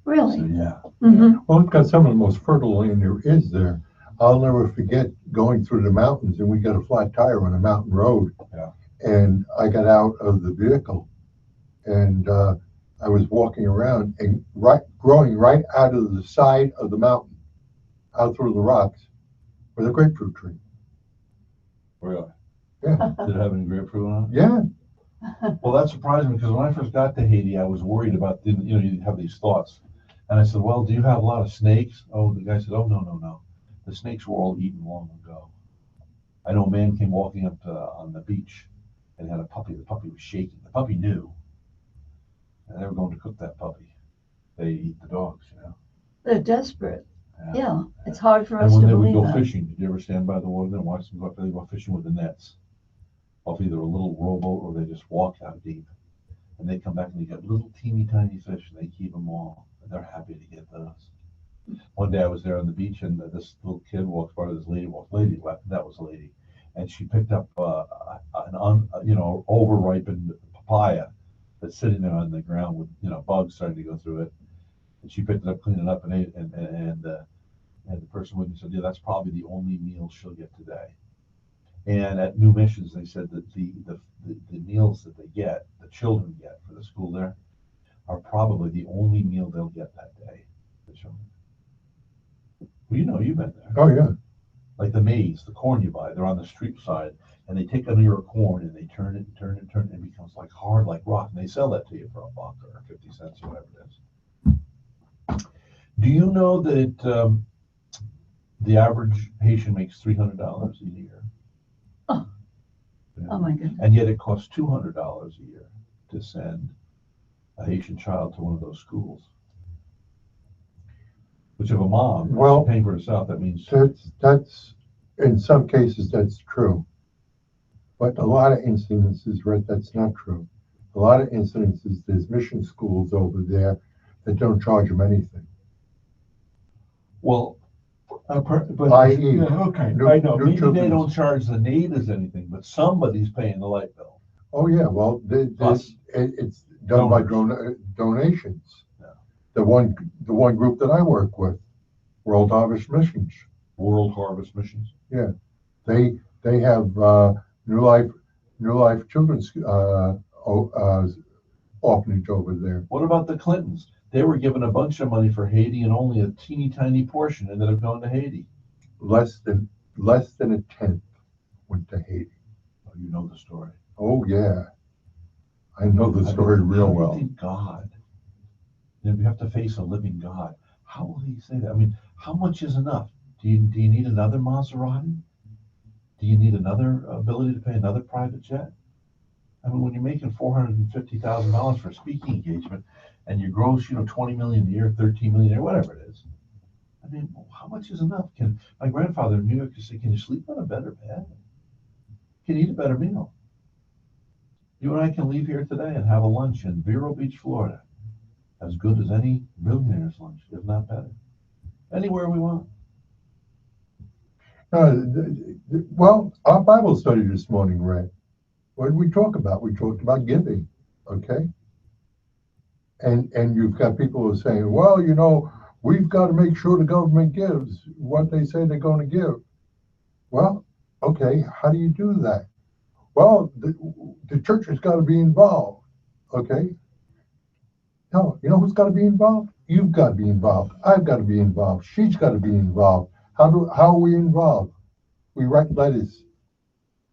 Really? So, yeah. Mm-hmm. Well, it's got some of the most fertile land there is there. I'll never forget going through the mountains, and we got a flat tire on a mountain road. Yeah. And I got out of the vehicle, and I was walking around, and growing right out of the side of the mountain, out through the rocks, was a grapefruit tree. Really? Yeah. Did it have any grapefruit on it? Yeah. Well, that surprised me because when I first got to Haiti, I was worried about, you have these thoughts. And I said, well, do you have a lot of snakes? Oh, the guy said, oh, no. The snakes were all eaten long ago. I know a man came walking up on the beach and had a puppy. The puppy was shaking. The puppy knew. And they were going to cook that puppy. They eat the dogs, They're desperate. Yeah. It's hard for us And to when they would believe go that. fishing, did you ever stand by the water and watch them go? They go fishing with the nets off either a little rowboat or they just walk out deep. And they come back and they get little teeny tiny fish and they keep them all. And they're happy to get those. One day I was there on the beach and this little kid walks by, this lady walks, that was a lady. And she picked up an overripened papaya that's sitting there on the ground with, bugs starting to go through it. And she picked it up, cleaned it up and ate it. And the person with me said, yeah, that's probably the only meal she'll get today. And at New Missions, they said that the meals that they get, the children get for the school there, are probably the only meal they'll get that day. The children. Well, you've been there. Oh, yeah. Like the maize, the corn you buy, they're on the street side, and they take an ear of corn and they turn it, and it becomes like hard, like rock, and they sell that to you for $1 or 50 cents or whatever it is. Do you know that the average Haitian makes $300 a year? Oh. Oh my goodness. And yet it costs $200 a year to send a Haitian child to one of those schools. Which if a mom is paying for herself, that means That's in some cases that's true, but a lot of incidences, right? That's not true. A lot of incidences, there's mission schools over there that don't charge them anything. Well, but I.e. okay, I know. Maybe they don't charge the natives anything, but somebody's paying the light bill. Oh yeah, well, it's done by donations. Yeah. The one group that I work with, World Harvest Missions. World Harvest Missions. Yeah, they have New Life Children's orphanage over there. What about the Clintons? They were given a bunch of money for Haiti, and only a teeny tiny portion ended up going to Haiti. Less than a tenth went to Haiti. Oh, you know the story. Oh yeah, I know the story real well. How do you think God? You have to face a living God. How will He say that? I mean, how much is enough? Do you need another Maserati? Do you need another ability to pay another private jet? I mean, when you're making $450,000 for a speaking engagement, and your gross, $20 million a year, 13 million a year, whatever it is. I mean, how much is enough? My grandfather in New York used to say, can you sleep on a better bed? Can you eat a better meal? You and I can leave here today and have a lunch in Vero Beach, Florida, as good as any millionaire's lunch, if not better. Anywhere we want. Well, our Bible study this morning, Ray, what did we talk about? We talked about giving, okay? And you've got people who are saying, well, we've got to make sure the government gives what they say they're going to give. Well, okay, how do you do that? Well, the church has got to be involved, okay? No, you know who's got to be involved? You've got to be involved. I've got to be involved. She's got to be involved. How are we involved? We write letters,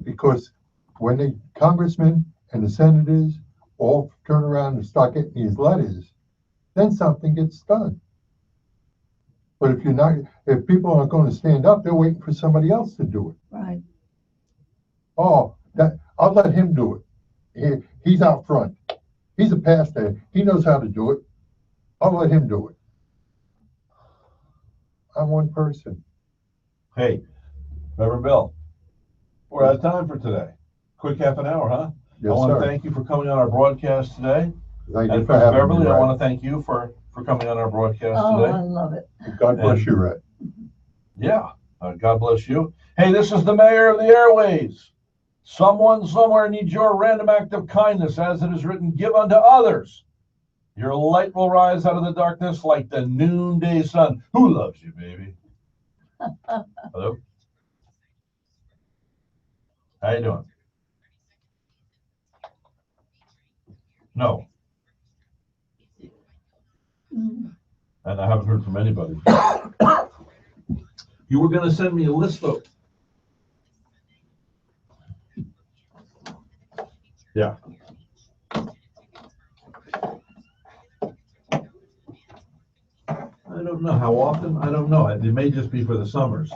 because when the congressmen and the senators all turn around and start getting these letters, then something gets done. But if people aren't going to stand up, they're waiting for somebody else to do it. Right. Oh, I'll let him do it. He's out front. He's a pastor. He knows how to do it. I'll let him do it. I'm one person. Hey, Reverend Bill, we're out of time for today. Quick half an hour, huh? Yes, I want sir. to thank you for coming on our broadcast today. Thank you And for having Beverly, me, I Ray. want to thank you for coming on our broadcast Oh, today. I love it. God bless you, Ray. Yeah, God bless you. Hey, this is the Mayor of the Airways. Someone somewhere needs your random act of kindness, as it is written, give unto others Your light will rise out of the darkness like the noonday sun. Who loves you, baby? Hello? How you doing? No. Mm. And I haven't heard from anybody. You were going to send me a list, though. Yeah. I don't know how often. I don't know. It may just be for the summers.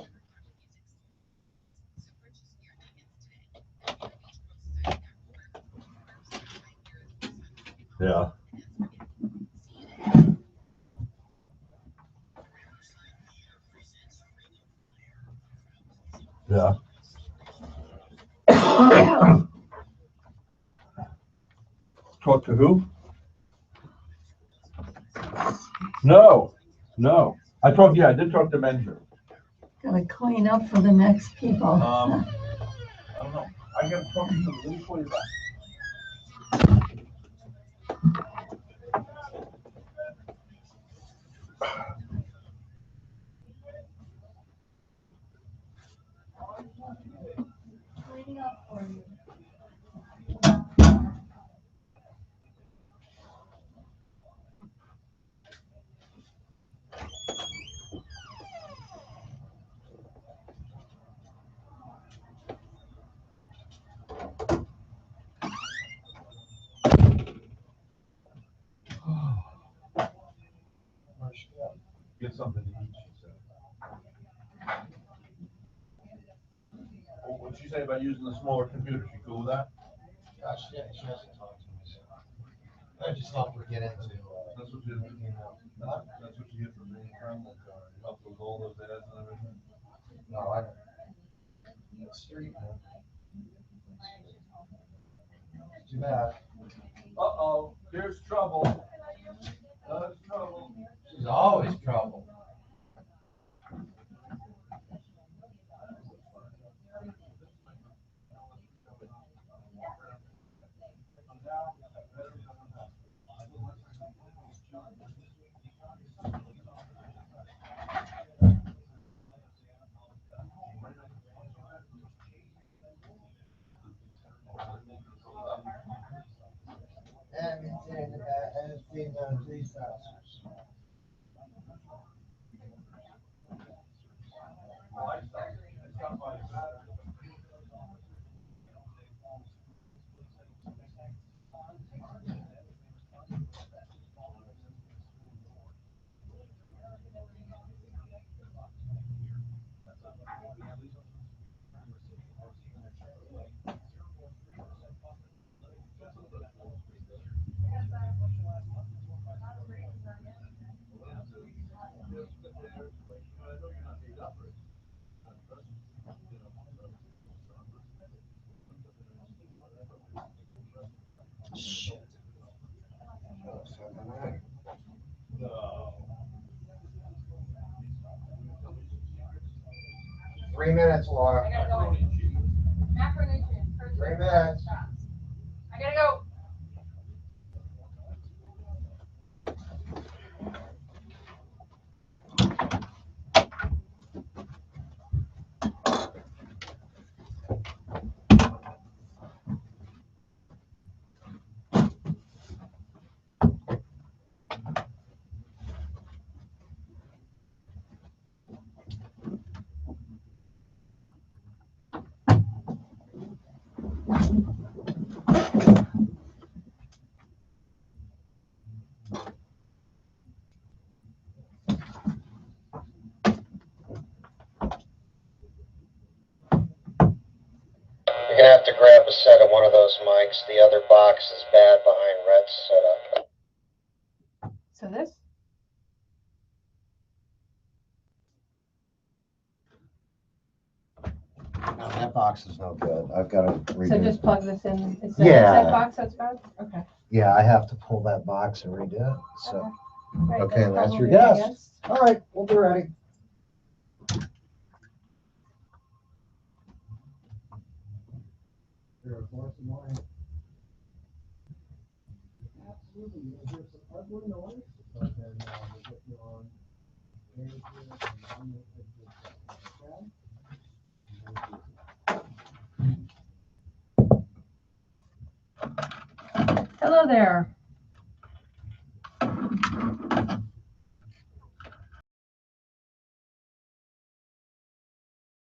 Yeah. Yeah. Talk to who? No. No. I did talk to Mentor. Gotta clean up for the next people. I don't know. I got to talk to them. Let me call you back. Get something to eat, she said. What'd she say about using the smaller computer? She cool with that? She hasn't talked to me, so. I just thought we'd get into, That's what you, that's what you get from being from, that upload all those ads and everything. no, I don't. Street, man. Too bad. Uh-oh, here's trouble. There's trouble. She's always trouble. Everything that has been done, police officers. Shit. 3 minutes, Laura. I gotta go. Macronutrients. 3 minutes. I gotta go. You're gonna have to grab a set of one of those mics. The other box is bad behind Rhett's setup. So this? No, that box is no good. I've got to redo. So just plug this in. It's a Yeah. set box that's bad? Okay. Yeah, I have to pull that box and redo it. So, Right, okay, that's your probably, I guess. guess. All right, we'll be ready. You're a force of mine. Susie, is there some ugly noise? But then, we'll get you on. Hello there.